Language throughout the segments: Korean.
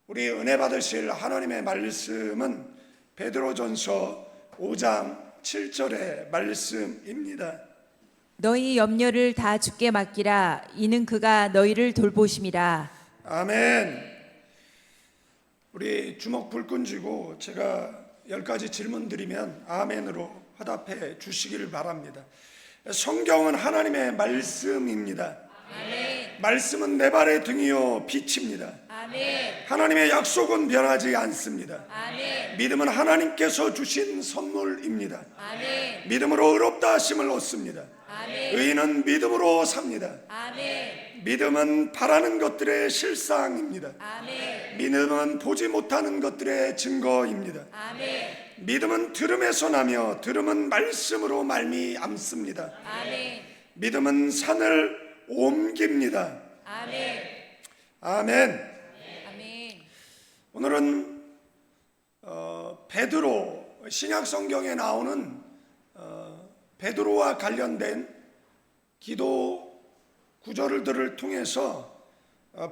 우리 은혜 받으실 하나님의 말씀은 베드로전서 5장 7절의 말씀입니다. 너희 염려를 다 주께 맡기라. 이는 그가 너희를 돌보심이라. 아멘. 우리 주먹 불끈 쥐고 제가 10가지 질문 드리면 아멘으로 화답해 주시기를 바랍니다. 성경은 하나님의 말씀입니다. 아멘. 말씀은 내 발의 등이요 빛입니다. 아멘. 하나님의 약속은 변하지 않습니다. 아멘. 믿음은 하나님께서 주신 선물입니다. 아멘. 믿음으로 의롭다 하심을 얻습니다. 아멘. 의인은 믿음으로 삽니다. 아멘. 믿음은 바라는 것들의 실상입니다. 아멘. 믿음은 보지 못하는 것들의 증거입니다. 아멘. 믿음은 들음에서 나며 들음은 말씀으로 말미암습니다. 아멘. 믿음은 산을 옮깁니다. 아멘. 아멘. 아멘. 오늘은 베드로, 신약 성경에 나오는 베드로와 관련된 기도 구절들을 통해서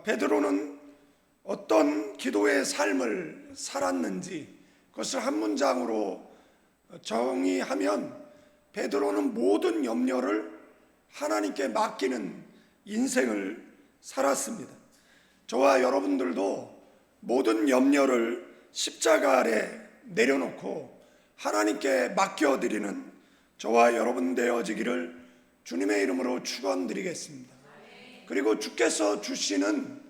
베드로는 어떤 기도의 삶을 살았는지 그것을 한 문장으로 정의하면 베드로는 모든 염려를 하나님께 맡기는 인생을 살았습니다. 저와 여러분들도 모든 염려를 십자가 아래 내려놓고 하나님께 맡겨드리는 저와 여러분 되어지기를 주님의 이름으로 축원드리겠습니다. 그리고 주께서 주시는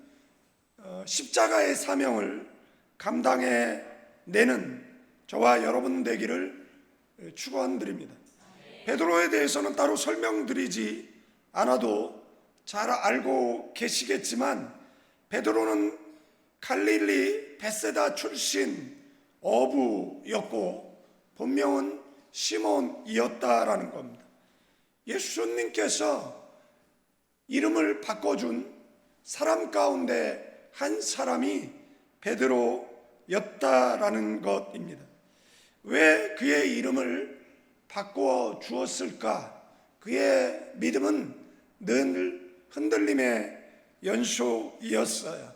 십자가의 사명을 감당해 내는 저와 여러분 되기를 축원드립니다. 베드로에 대해서는 따로 설명드리지 않아도 잘 알고 계시겠지만 베드로는 갈릴리 베세다 출신 어부였고 본명은 시몬이었다라는 겁니다. 예수님께서 이름을 바꿔준 사람 가운데 한 사람이 베드로였다라는 것입니다. 왜 그의 이름을 바꾸어 주었을까? 그의 믿음은 늘 흔들림의 연속이었어요.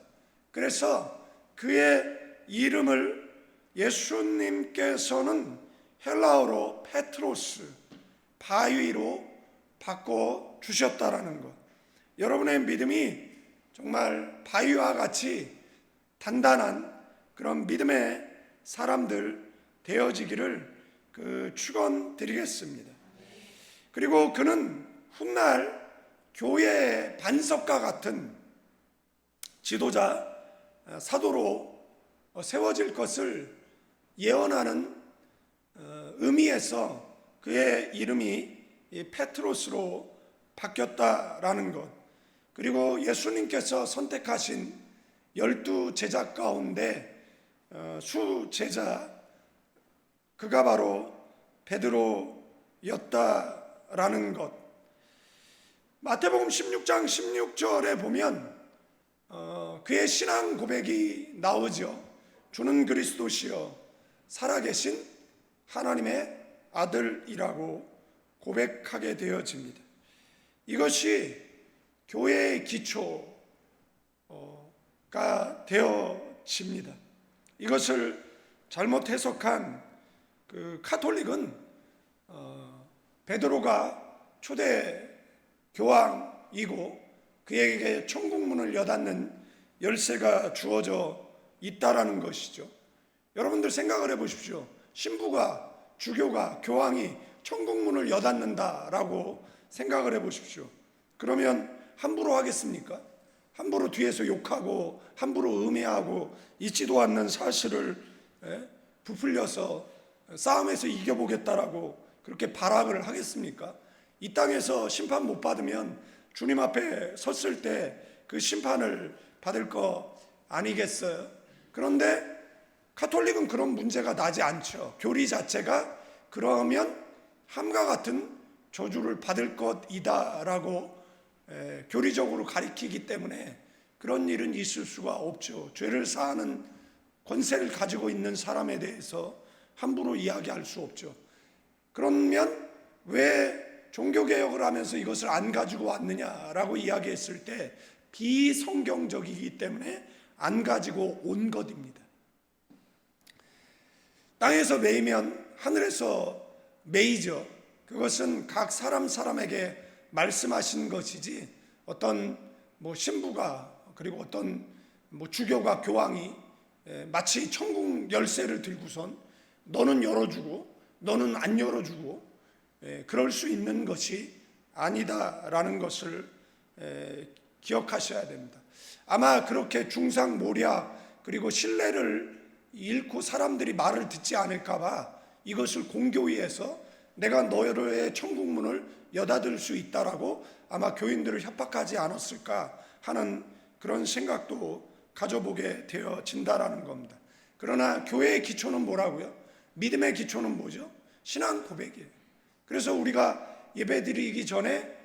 그래서 그의 이름을 예수님께서는 헬라어로 페트로스, 바위로 바꿔 주셨다라는 것. 여러분의 믿음이 정말 바위와 같이 단단한 그런 믿음의 사람들 되어지기를 축원드리겠습니다. 그리고 그는 훗날 교회의 반석과 같은 지도자, 사도로 세워질 것을 예언하는 의미에서 그의 이름이 페트로스로 바뀌었다라는 것. 그리고 예수님께서 선택하신 12 제자 가운데 수제자, 그가 바로 베드로였다라는 것. 마태복음 16장 16절에 보면 그의 신앙 고백이 나오죠. 주는 그리스도시요 살아계신 하나님의 아들이라고 고백하게 되어집니다. 이것이 교회의 기초가 되어집니다. 이것을 잘못 해석한 카톨릭은 베드로가 초대 교황이고 그에게 천국문을 여닫는 열쇠가 주어져 있다라는 것이죠. 여러분들 생각을 해보십시오. 신부가, 주교가, 교황이 천국문을 여닫는다라고 생각을 해보십시오. 그러면 함부로 하겠습니까? 함부로 뒤에서 욕하고 함부로 음해하고 있지도 않는 사실을 부풀려서 싸움에서 이겨보겠다라고 그렇게 발악을 하겠습니까? 이 땅에서 심판 못 받으면 주님 앞에 섰을 때 그 심판을 받을 거 아니겠어요? 그런데 카톨릭은 그런 문제가 나지 않죠. 교리 자체가 그러면 함과 같은 저주를 받을 것이다라고 교리적으로 가리키기 때문에 그런 일은 있을 수가 없죠. 죄를 사하는 권세를 가지고 있는 사람에 대해서 함부로 이야기할 수 없죠. 그러면 왜 종교개혁을 하면서 이것을 안 가지고 왔느냐라고 이야기했을 때 비성경적이기 때문에 안 가지고 온 것입니다. 땅에서 매이면 하늘에서 매이죠. 그것은 각 사람에게 말씀하신 것이지 어떤 신부가 그리고 어떤 주교가 교황이 마치 천국 열쇠를 들고선 너는 열어주고 너는 안 열어주고 그럴 수 있는 것이 아니다라는 것을 기억하셔야 됩니다. 아마 그렇게 중상모략 그리고 신뢰를 잃고 사람들이 말을 듣지 않을까 봐 이것을 공교히 해서 내가 너의 천국문을 여닫을 수 있다라고 아마 교인들을 협박하지 않았을까 하는 그런 생각도 가져보게 되어진다라는 겁니다. 그러나 교회의 기초는 뭐라고요? 믿음의 기초는 뭐죠? 신앙 고백이에요. 그래서 우리가 예배드리기 전에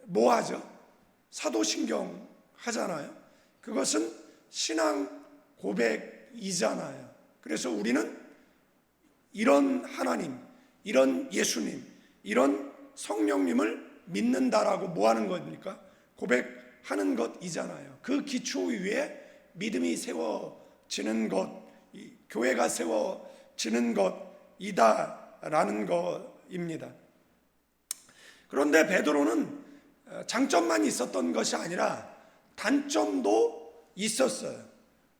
뭐 하죠? 사도신경 하잖아요. 그것은 신앙 고백이잖아요. 그래서 우리는 이런 하나님, 이런 예수님, 이런 성령님을 믿는다라고 뭐 하는 겁니까? 고백하는 것이잖아요. 그 기초 위에 믿음이 세워지는 것, 교회가 세워지는 것이다라는 것입니다. 그런데 베드로는 장점만 있었던 것이 아니라 단점도 있었어요.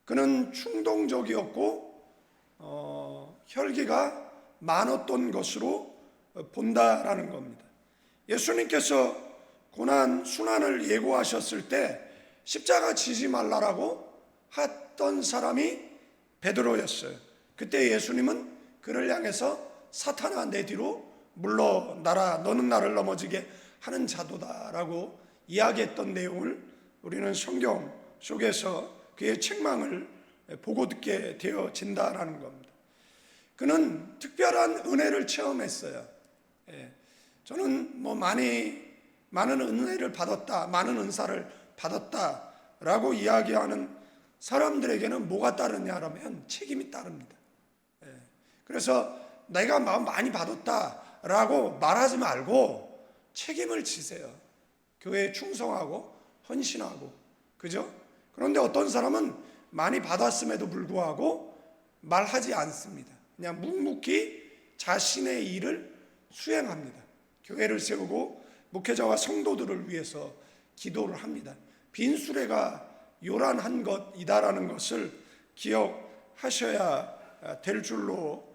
그는 충동적이었고 혈기가 많았던 것으로 본다라는 겁니다. 예수님께서 고난 순환을 예고하셨을 때 십자가 지지 말라라고 했던 사람이 베드로였어요. 그때 예수님은 그를 향해서 사탄아 내 뒤로 물러나라 너는 나를 넘어지게 하는 자도다라고 이야기했던 내용을 우리는 성경 속에서 그의 책망을 보고 듣게 되어진다라는 겁니다. 그는 특별한 은혜를 체험했어요. 저는 많은 은혜를 받았다, 많은 은사를 받았다라고 이야기하는 사람들에게는 뭐가 따르냐라면 책임이 따릅니다. 그래서 내가 많이 받았다라고 말하지 말고 책임을 지세요. 교회에 충성하고 헌신하고, 그죠? 그런데 어떤 사람은 많이 받았음에도 불구하고 말하지 않습니다. 그냥 묵묵히 자신의 일을 수행합니다. 교회를 세우고 목회자와 성도들을 위해서 기도를 합니다. 빈 수레가 요란한 것이다라는 것을 기억하셔야 될 줄로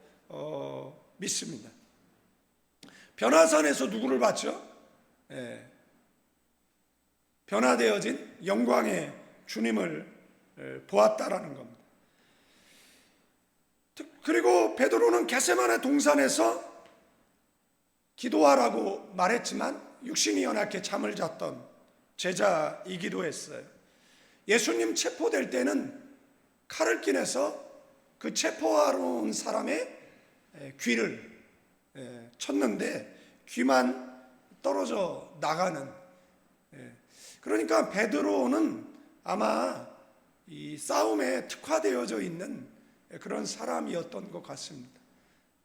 믿습니다. 변화산에서 누구를 봤죠? 변화되어진 영광의 주님을 보았다라는 겁니다. 그리고 베드로는 겟세마네 동산에서 기도하라고 말했지만 육신이 연약해 잠을 잤던 제자이기도 했어요. 예수님 체포될 때는 칼을 끼내서 그 체포하러 온 사람의 귀를 쳤는데 귀만 떨어져 나가는, 그러니까 베드로는 아마 이 싸움에 특화되어져 있는 그런 사람이었던 것 같습니다.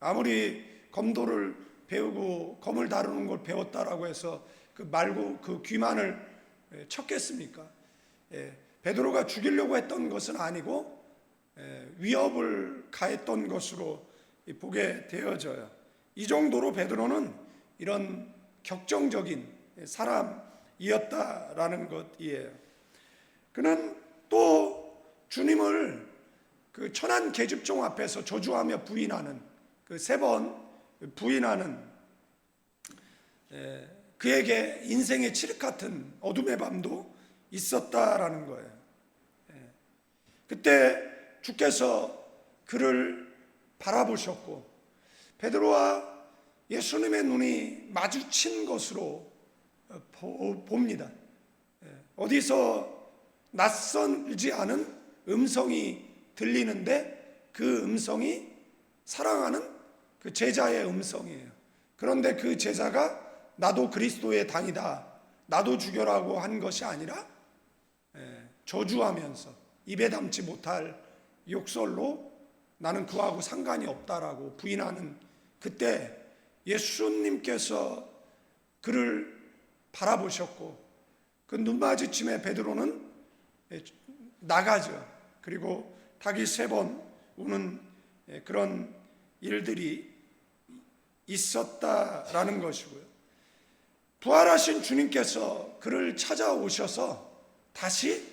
아무리 검도를 배우고 검을 다루는 걸 배웠다라고 해서 그 귀만을 쳤겠습니까? 베드로가 죽이려고 했던 것은 아니고 위협을 가했던 것으로 보게 되어져요. 이 정도로 베드로는 이런 격정적인 사람이었다라는 것이에요. 그는 또 주님을 그 천한 계집종 앞에서 저주하며 부인하는 그 3번 부인하는, 그에게 인생의 칠흑 같은 어둠의 밤도 있었다라는 거예요. 그때 주께서 그를 바라보셨고 베드로와 예수님의 눈이 마주친 것으로 봅니다. 어디서 낯설지 않은 음성이 들리는데 그 음성이 사랑하는 그 제자의 음성이에요. 그런데 그 제자가 나도 그리스도의 당이다, 나도 죽여라고 한 것이 아니라 저주하면서 입에 담지 못할 욕설로 나는 그하고 상관이 없다라고 부인하는 그때 예수님께서 그를 바라보셨고 그 눈마주침에 베드로는 나가죠. 그리고 닭이 3번 우는 그런 일들이 있었다라는 것이고요. 부활하신 주님께서 그를 찾아오셔서 다시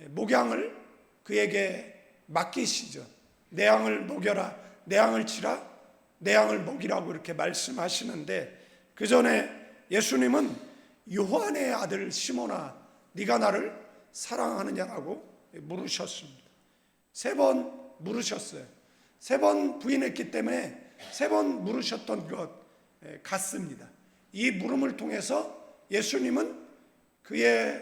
목양을 그에게 맡기시죠. 내 양을 먹여라, 내 양을 치라, 내 양을 먹이라고 이렇게 말씀하시는데, 그 전에 예수님은 요한의 아들 시몬아, 네가 나를 사랑하느냐라고 물으셨습니다. 3번 물으셨어요. 3번 부인했기 때문에 3번 물으셨던 것 같습니다. 이 물음을 통해서 예수님은 그의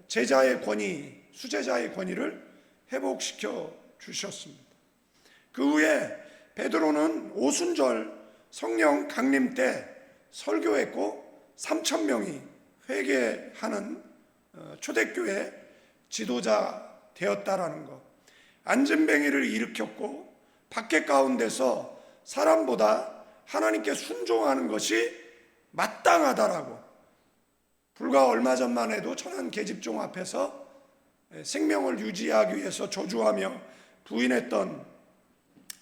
제자의 권위, 수제자의 권위를 회복시켜 주셨습니다. 그 후에 베드로는 오순절 성령 강림 때 설교했고 3,000명이 회개하는 초대교회 지도자 되었다라는 것. 안진뱅이를 일으켰고 박해 가운데서 사람보다 하나님께 순종하는 것이 마땅하다라고, 불과 얼마 전만 해도 천안 계집종 앞에서 생명을 유지하기 위해서 저주하며 부인했던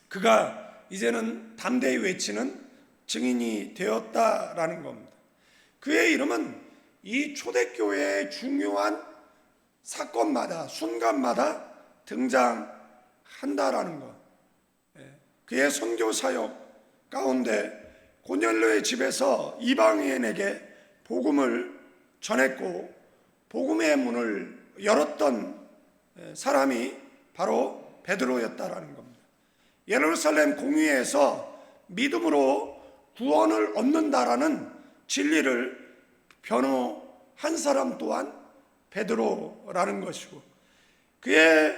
그가 이제는 담대히 외치는 증인이 되었다라는 겁니다. 그의 이름은 이 초대교회의 중요한 사건마다 순간마다 등장한다라는 것. 그의 선교 사역 가운데 고넬료의 집에서 이방인에게 복음을 전했고 복음의 문을 열었던 사람이 바로 베드로였다라는 겁니다. 예루살렘 공의회에서 믿음으로 구원을 얻는다라는 진리를 변호한 사람 또한 베드로라는 것이고, 그의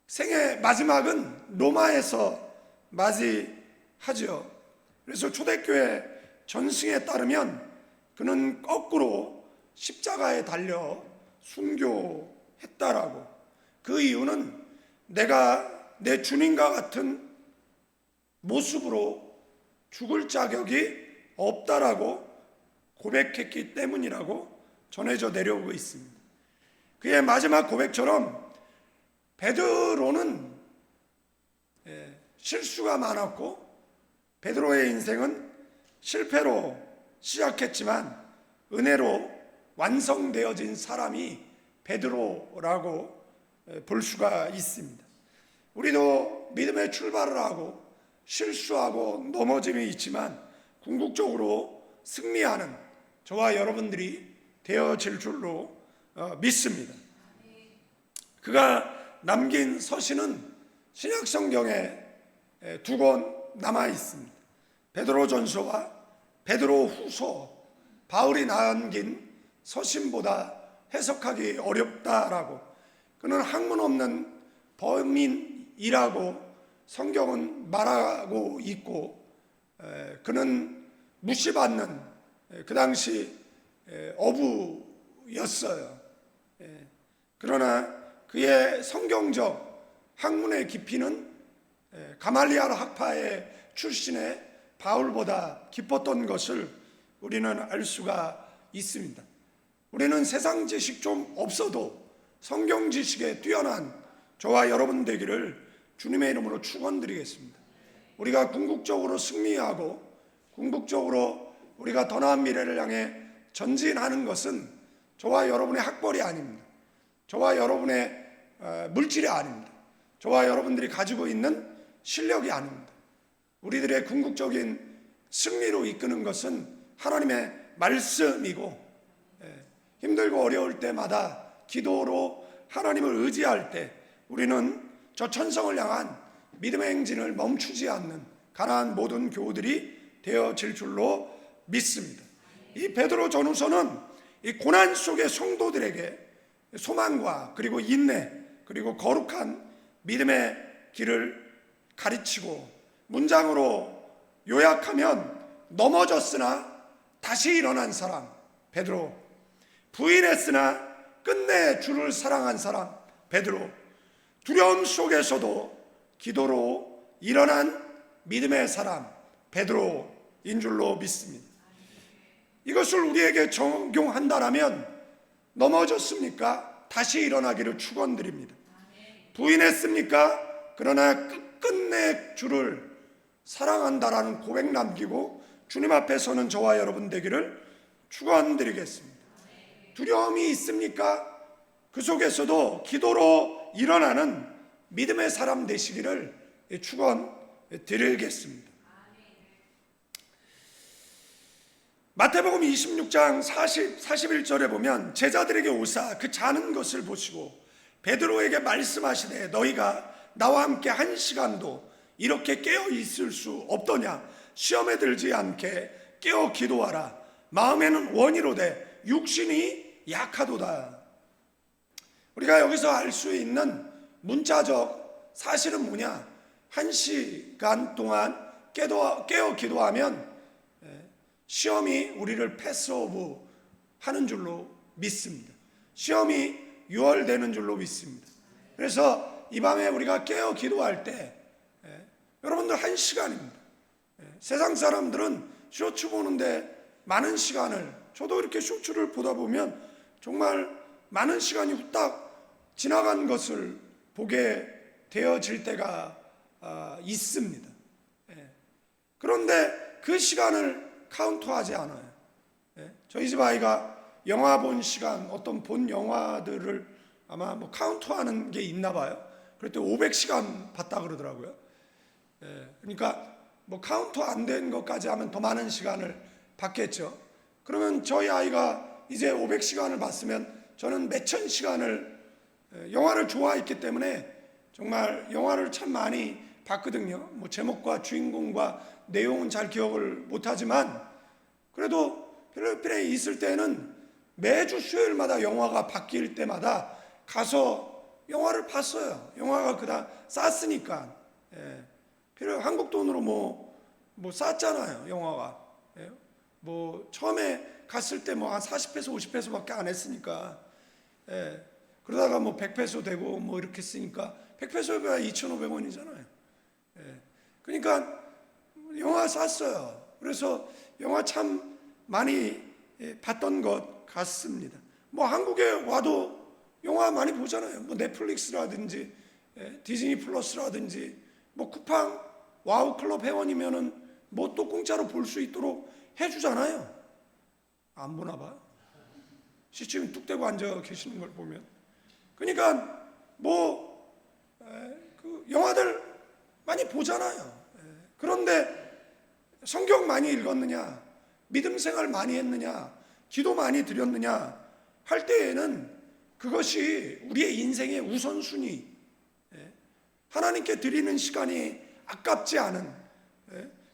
생의 마지막은 로마에서 맞이하죠. 그래서 초대교회 전승에 따르면 그는 거꾸로 십자가에 달려 순교했다라고. 그 이유는 내가 내 주님과 같은 모습으로 죽을 자격이 없다라고 고백했기 때문이라고 전해져 내려오고 있습니다. 그의 마지막 고백처럼 베드로는 실수가 많았고 베드로의 인생은 실패로 시작했지만 은혜로 완성되어진 사람이 베드로라고 볼 수가 있습니다. 우리도 믿음의 출발을 하고 실수하고 넘어짐이 있지만 궁극적으로 승리하는 저와 여러분들이 되어질 줄로 믿습니다. 그가 남긴 서신은 신약 성경에 2권 남아 있습니다. 베드로전서와 베드로후서, 바울이 남긴 서신보다 해석하기 어렵다라고, 그는 학문 없는 범인이라고 성경은 말하고 있고, 그는 무시받는 그 당시 어부였어요. 그러나 그의 성경적 학문의 깊이는 가말리알 학파의 출신의 바울보다 깊었던 것을 우리는 알 수가 있습니다. 우리는 세상 지식 좀 없어도 성경 지식에 뛰어난 저와 여러분 되기를 주님의 이름으로 축원드리겠습니다. 우리가 궁극적으로 승리하고 궁극적으로 우리가 더 나은 미래를 향해 전진하는 것은 저와 여러분의 학벌이 아닙니다. 저와 여러분의 물질이 아닙니다. 저와 여러분들이 가지고 있는 실력이 아닙니다. 우리들의 궁극적인 승리로 이끄는 것은 하나님의 말씀이고, 힘들고 어려울 때마다 기도로 하나님을 의지할 때 우리는 저 천성을 향한 믿음의 행진을 멈추지 않는 가난한 모든 교우들이 되어질 줄로 믿습니다. 이 베드로 전후서는 이 고난 속의 성도들에게 소망과 그리고 인내 그리고 거룩한 믿음의 길을 가르치고, 문장으로 요약하면 넘어졌으나 다시 일어난 사람 베드로, 부인했으나 끝내 주를 사랑한 사람 베드로, 두려움 속에서도 기도로 일어난 믿음의 사람 베드로인 줄로 믿습니다. 이것을 우리에게 적용한다라면 넘어졌습니까? 다시 일어나기를 축원드립니다. 부인했습니까? 그러나 끝끝내 주를 사랑한다라는 고백 남기고 주님 앞에 서는 저와 여러분 되기를 축원드리겠습니다. 두려움이 있습니까? 그 속에서도 기도로 일어나는 믿음의 사람 되시기를 축원드리겠습니다. 마태복음 26장 41절에 보면 제자들에게 오사 그 자는 것을 보시고 베드로에게 말씀하시되 너희가 나와 함께 한 시간도 이렇게 깨어 있을 수 없더냐. 시험에 들지 않게 깨어 기도하라. 마음에는 원이로되 육신이 약하도다. 우리가 여기서 알 수 있는 문자적 사실은 뭐냐? 한 시간 동안 깨어 기도하면 시험이 우리를 패스오브 하는 줄로 믿습니다. 시험이 유월되는 줄로 믿습니다. 그래서 이 밤에 우리가 깨어 기도할 때 여러분들 한 시간입니다. 세상 사람들은 쇼츠 보는데 많은 시간을, 저도 이렇게 쇼츠를 보다 보면 정말 많은 시간이 후딱 지나간 것을 보게 되어질 때가 있습니다. 그런데 그 시간을 카운트하지 않아요. 저희 집 아이가 영화 본 시간, 어떤 본 영화들을 아마 뭐 카운트하는 게 있나 봐요. 그랬더니 500시간 봤다 그러더라고요. 그러니까 뭐 카운트 안 된 것까지 하면 더 많은 시간을 봤겠죠. 그러면 저희 아이가 이제 500시간을 봤으면 저는 몇천 시간을 영화를 좋아했기 때문에 정말 영화를 참 많이 봤거든요. 뭐 제목과 주인공과 내용은 잘 기억을 못하지만 그래도 필리핀에 있을 때는 매주 수요일마다 영화가 바뀔 때마다 가서 영화를 봤어요. 영화가 그다 쌌으니까. 한국 돈으로 뭐 쌌잖아요, 영화가. 뭐 처음에 갔을 때 뭐 한 40페소 50페소밖에 안 했으니까. 그러다가 뭐 100페소 되고 뭐 이렇게 쓰니까 100페소가 2,500원이잖아요. 그러니까 영화 쌌어요. 그래서 영화 참 많이 봤던 것 같습니다. 뭐 한국에 와도 영화 많이 보잖아요. 뭐 넷플릭스라든지 디즈니 플러스라든지 뭐 쿠팡 와우 클럽 회원이면은 뭐 또 공짜로 볼 수 있도록 해주잖아요. 안 보나 봐. 시침이 뚝 떼고 앉아 계시는 걸 보면. 그러니까 그 영화들 많이 보잖아요. 그런데 성경 많이 읽었느냐, 믿음 생활 많이 했느냐, 기도 많이 드렸느냐 할 때에는 그것이 우리의 인생의 우선순위, 하나님께 드리는 시간이 아깝지 않은,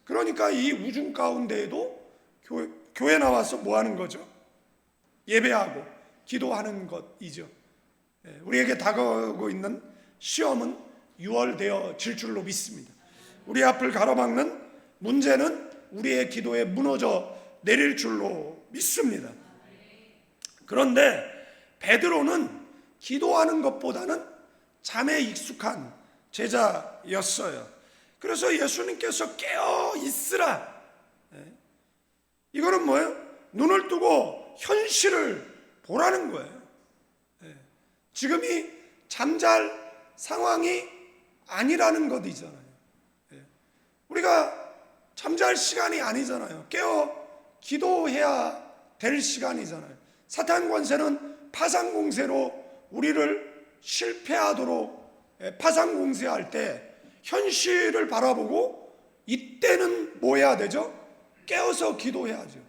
그러니까 이 우중 가운데에도 교회 나와서 뭐 하는 거죠? 예배하고 기도하는 것이죠. 우리에게 다가오고 있는 시험은 유월되어질 줄로 믿습니다. 우리 앞을 가로막는 문제는 우리의 기도에 무너져 내릴 줄로 믿습니다. 그런데 베드로는 기도하는 것보다는 잠에 익숙한 제자였어요. 그래서 예수님께서 깨어 있으라. 이거는 뭐예요? 눈을 뜨고 현실을 보라는 거예요. 지금이 잠잘 상황이 아니라는 것이잖아요. 우리가 잠잘 시간이 아니잖아요. 깨어 기도해야 될 시간이잖아요. 사탄 권세는 파상 공세로 우리를 실패하도록 파상 공세할 때 현실을 바라보고 이때는 뭐 해야 되죠? 깨어서 기도해야죠.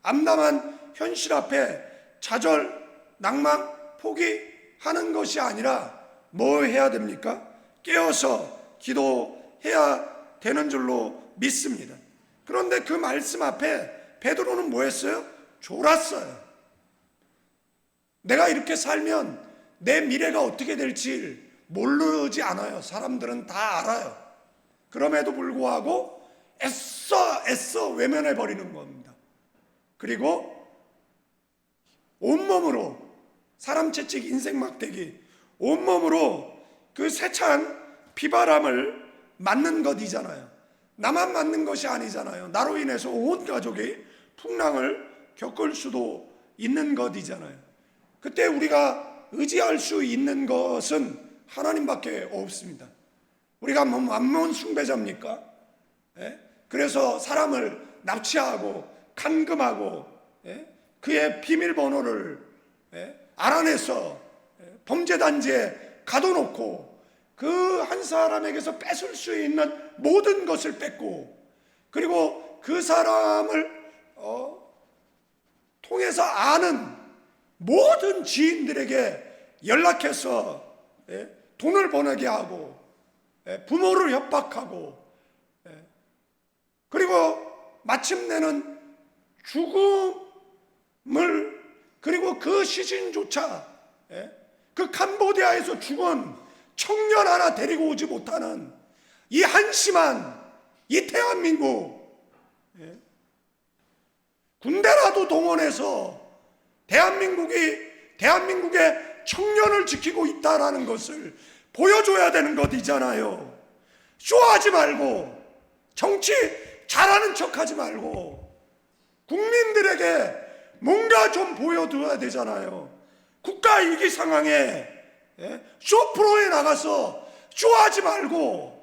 암담한 현실 앞에 좌절, 낭망, 포기하는 것이 아니라 뭐 해야 됩니까? 깨어서 기도해야 되는 줄로 믿습니다. 그런데 그 말씀 앞에 베드로는 뭐 했어요? 졸았어요. 내가 이렇게 살면 내 미래가 어떻게 될지 모르지 않아요. 사람들은 다 알아요. 그럼에도 불구하고 애써 외면해 버리는 겁니다. 그리고 온몸으로 사람 채찍 인생 막대기 온몸으로 그 세찬 비바람을 맞는 것이잖아요. 나만 맞는 것이 아니잖아요. 나로 인해서 온 가족이 풍랑을 겪을 수도 있는 것이잖아요. 그때 우리가 의지할 수 있는 것은 하나님밖에 없습니다. 우리가 뭐 만몬 숭배자입니까? 예? 그래서 사람을 납치하고 감금하고, 예? 그의 비밀번호를, 예? 알아내서, 예? 범죄단지에 가둬놓고 그 한 사람에게서 뺏을 수 있는 모든 것을 뺏고, 그리고 그 사람을 통해서 아는 모든 지인들에게 연락해서, 예? 돈을 보내게 하고, 예? 부모를 협박하고, 예? 그리고 마침내는 죽음을, 그리고 그 시신조차, 예? 그 캄보디아에서 죽은 청년 하나 데리고 오지 못하는 이 한심한 이 대한민국, 예? 군대라도 동원해서 대한민국의 청년을 지키고 있다라는 것을 보여줘야 되는 것이잖아요. 쇼하지 말고, 정치 잘하는 척하지 말고 국민들에게 뭔가 좀 보여줘야 되잖아요. 국가 위기 상황에, 예? 쇼 프로에 나가서 쇼하지 말고,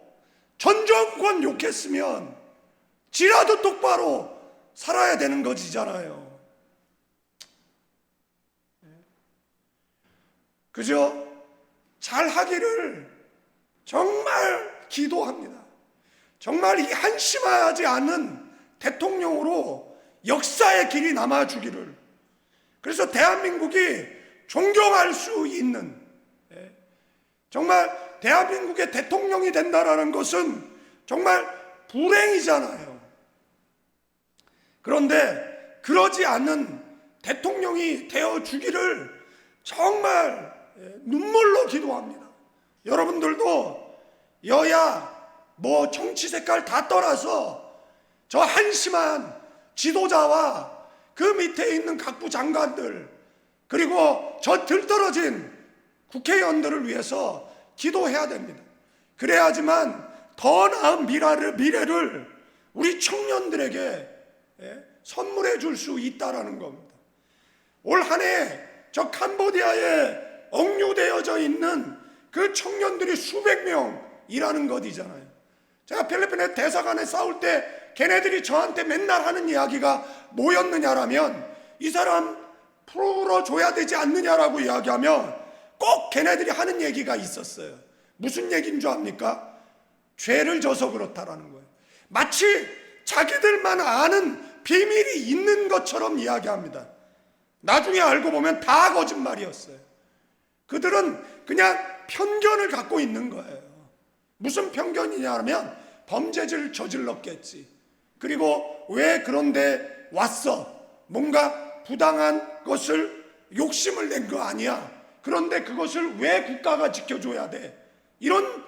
전 정권 욕했으면 지라도 똑바로 살아야 되는 것이잖아요. 그저 잘하기를 정말 기도합니다. 정말 이 한심하지 않은 대통령으로 역사의 길이 남아주기를. 그래서 대한민국이 존경할 수 있는, 정말 대한민국의 대통령이 된다라는 것은 정말 불행이잖아요. 그런데 그러지 않는 대통령이 되어주기를 정말 눈물로 기도합니다. 여러분들도 여야 뭐 정치 색깔 다 떠나서 저 한심한 지도자와 그 밑에 있는 각부 장관들, 그리고 저 들떨어진 국회의원들을 위해서 기도해야 됩니다. 그래야지만 더 나은 미래를 우리 청년들에게 선물해 줄 수 있다라는 겁니다. 올 한 해 저 캄보디아에 억류되어져 있는 그 청년들이 수백 명이라는 것이잖아요. 제가 필리핀의 대사관에 싸울 때 걔네들이 저한테 맨날 하는 이야기가 뭐였느냐라면, 이 사람 풀어줘야 되지 않느냐라고 이야기하면 꼭 걔네들이 하는 얘기가 있었어요. 무슨 얘기인 줄 압니까? 죄를 져서 그렇다라는 거예요. 마치 자기들만 아는 비밀이 있는 것처럼 이야기합니다. 나중에 알고 보면 다 거짓말이었어요. 그들은 그냥 편견을 갖고 있는 거예요. 무슨 편견이냐면 범죄를 저질렀겠지. 그리고 왜 그런데 왔어? 뭔가 부당한 것을 욕심을 낸 거 아니야. 그런데 그것을 왜 국가가 지켜줘야 돼? 이런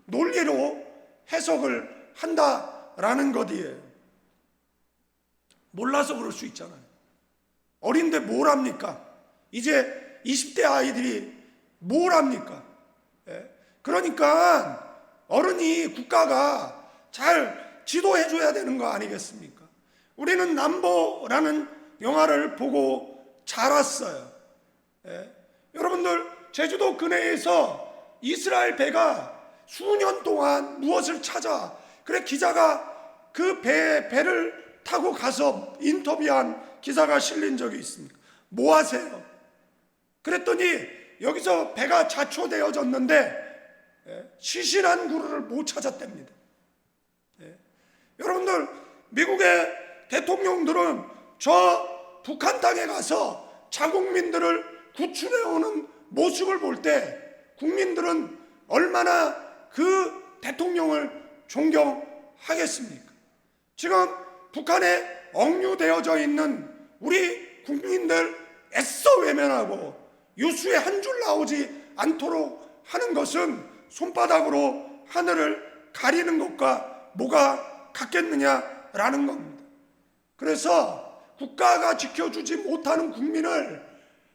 논리로 해석을 한다라는 것이에요. 몰라서 그럴 수 있잖아요. 어린데 뭘 합니까? 이제 20대 아이들이 뭘 합니까? 그러니까 어른이, 국가가 잘 지도해줘야 되는 거 아니겠습니까? 우리는 남보라는 영화를 보고 자랐어요. 여러분들, 제주도 근해에서 이스라엘 배가 수년 동안 무엇을 찾아, 그래 기자가 그 배를 타고 가서 인터뷰한 기사가 실린 적이 있습니다. 뭐 하세요? 그랬더니 여기서 배가 자초되어졌는데 시신한 구루를 못 찾았답니다. 여러분들, 미국의 대통령들은 저 북한 땅에 가서 자국민들을 구출해오는 모습을 볼 때 국민들은 얼마나 그 대통령을 존경하겠습니까? 지금 북한에 억류되어져 있는 우리 국민들 애써 외면하고 뉴스에 한 줄 나오지 않도록 하는 것은 손바닥으로 하늘을 가리는 것과 뭐가 같겠느냐라는 겁니다. 그래서 국가가 지켜주지 못하는 국민을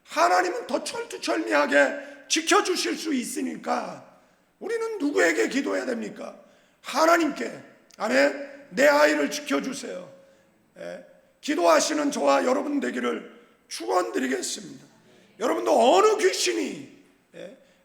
하나님은 더 철두철미하게 지켜주실 수 있으니까 우리는 누구에게 기도해야 됩니까? 하나님께. 아멘. 내 아이를 지켜주세요. 기도하시는 저와 여러분 되기를 축원드리겠습니다. 여러분도 어느 귀신이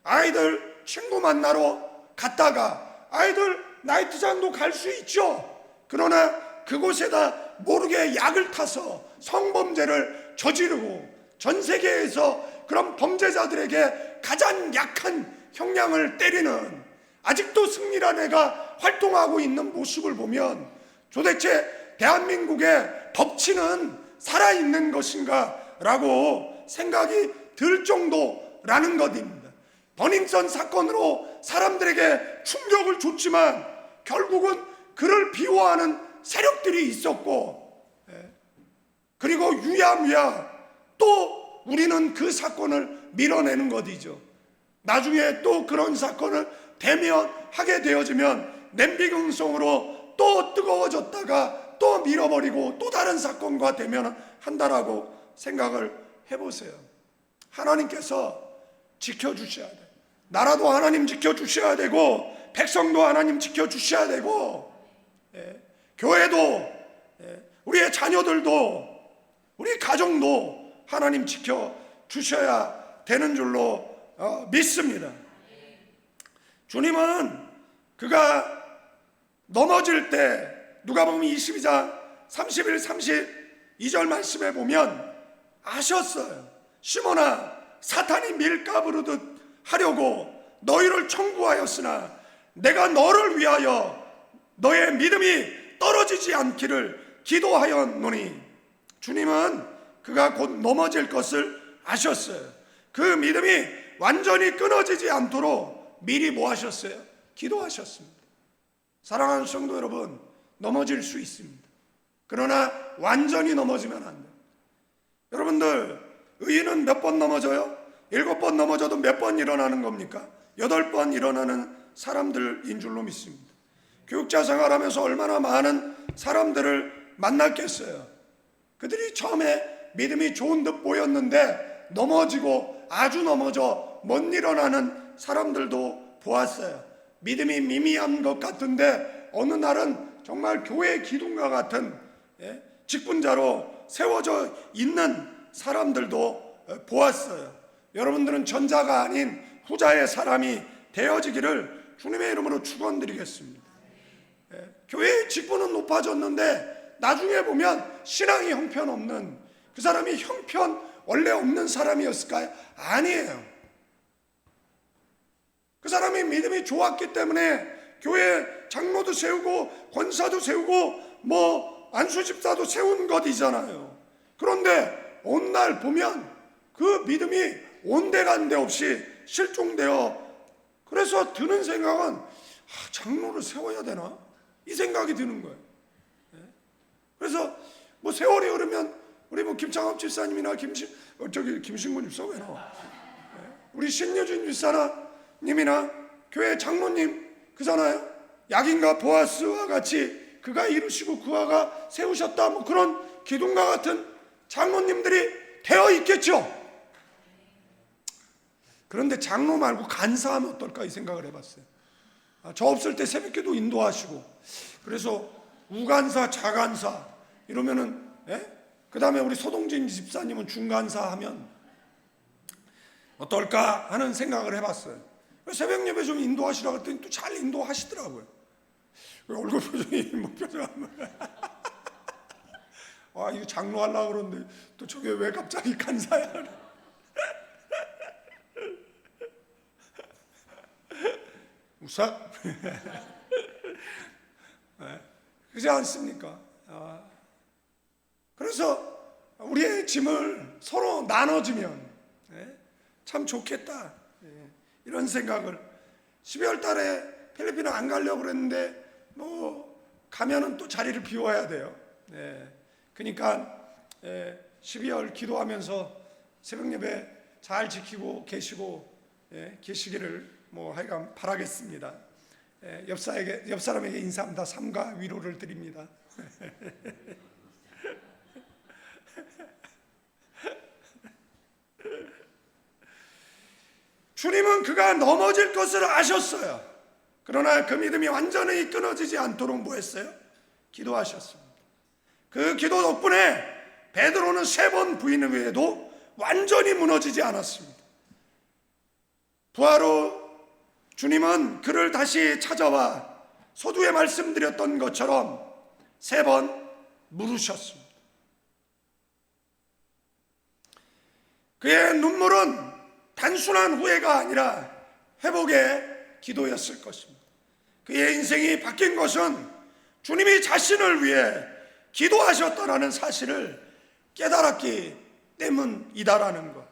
아이들 친구 만나러 갔다가 아이들 나이트장도 갈 수 있죠. 그러나 그곳에다 모르게 약을 타서 성범죄를 저지르고 전 세계에서 그런 범죄자들에게 가장 약한 형량을 때리는 아직도 승리란 애가 활동하고 있는 모습을 보면 도대체 대한민국의 법치는 살아있는 것인가 라고 생각이 들 정도라는 것입니다. 버닝썬 사건으로 사람들에게 충격을 줬지만 결국은 그를 비호하는 세력들이 있었고, 그리고 유야무야 또 우리는 그 사건을 밀어내는 것이죠. 나중에 또 그런 사건을 대면하게 되어지면 냄비근성으로 또 뜨거워졌다가 또 밀어버리고 또 다른 사건과 대면한다라고 생각을 해보세요. 하나님께서 지켜주셔야 돼요. 나라도 하나님 지켜주셔야 되고 백성도 하나님 지켜주셔야 되고, 교회도, 우리의 자녀들도, 우리 가정도 하나님 지켜주셔야 되는 줄로 믿습니다. 주님은 그가 넘어질 때 누가복음 22장 31, 32절 말씀에 보면 아셨어요. 시몬아, 사탄이 밀가부르듯 하려고 너희를 청구하였으나 내가 너를 위하여 너의 믿음이 떨어지지 않기를 기도하였노니. 주님은 그가 곧 넘어질 것을 아셨어요. 그 믿음이 완전히 끊어지지 않도록 미리 뭐 하셨어요? 기도하셨습니다. 사랑하는 성도 여러분, 넘어질 수 있습니다. 그러나 완전히 넘어지면 안 돼요. 여러분들, 의인은 몇 번 넘어져요? 7번 넘어져도 몇 번 일어나는 겁니까? 8번 일어나는 사람들인 줄로 믿습니다. 교육자 생활하면서 얼마나 많은 사람들을 만났겠어요. 그들이 처음에 믿음이 좋은 듯 보였는데 넘어지고 아주 넘어져 못 일어나는 사람들도 보았어요. 믿음이 미미한 것 같은데 어느 날은 정말 교회 기둥과 같은 직분자로 세워져 있는 사람들도 보았어요. 여러분들은 전자가 아닌 후자의 사람이 되어지기를 주님의 이름으로 축원드리겠습니다. 교회의 직분은 높아졌는데 나중에 보면 신앙이 형편없는, 그 사람이 형편 원래 없는 사람이었을까요? 아니에요. 그 사람이 믿음이 좋았기 때문에 교회 장로도 세우고 권사도 세우고 뭐 안수집사도 세운 것이잖아요. 그런데 어느 날 보면 그 믿음이 온데간데 없이 실종되어, 그래서 드는 생각은 장로를 세워야 되나? 이 생각이 드는 거예요. 그래서 뭐 세월이 흐르면 우리 뭐 김창업 집사님이나 김신군 집사 왜 나와? 우리 신유진 집사님이나 교회 장로님 그잖아요. 약인과 보아스와 같이 그가 이루시고 그가 세우셨다, 뭐 그런 기둥과 같은 장로님들이 되어 있겠죠. 그런데 장로 말고 간사하면 어떨까 이 생각을 해봤어요. 저 없을 때 새벽기도 인도하시고, 그래서 우간사, 자간사 이러면은, 그 다음에 우리 소동진 집사님은 중간사 하면 어떨까 하는 생각을 해봤어요. 새벽 예배 좀 인도하시라고 했더니 또 잘 인도하시더라고요. 얼굴 표정이 뭐 표정하면 이거 장로 하려고 그러는데 또 저게 왜 갑자기 간사야? 웃어? 그렇지 않습니까? 그래서 우리의 짐을 서로 나눠주면 참 좋겠다, 이런 생각을. 12월 달에 필리핀을 안 가려고 그랬는데 뭐 가면은 또 자리를 비워야 돼요. 그러니까 12월 기도하면서 새벽 예배 잘 지키고 계시고 계시기를 뭐 하여간 바라겠습니다. 옆 사람에게 인사합니다. 삼가 위로를 드립니다. 주님은 그가 넘어질 것을 아셨어요. 그러나 그 믿음이 완전히 끊어지지 않도록 뭐 했어요? 기도하셨습니다. 그 기도 덕분에 베드로는 3번 부인 외에도 완전히 무너지지 않았습니다. 부활 후 주님은 그를 다시 찾아와 서두에 말씀드렸던 것처럼 3번 물으셨습니다. 그의 눈물은 단순한 후회가 아니라 회복의 기도였을 것입니다. 그의 인생이 바뀐 것은 주님이 자신을 위해 기도하셨다라는 사실을 깨달았기 때문이다라는 것.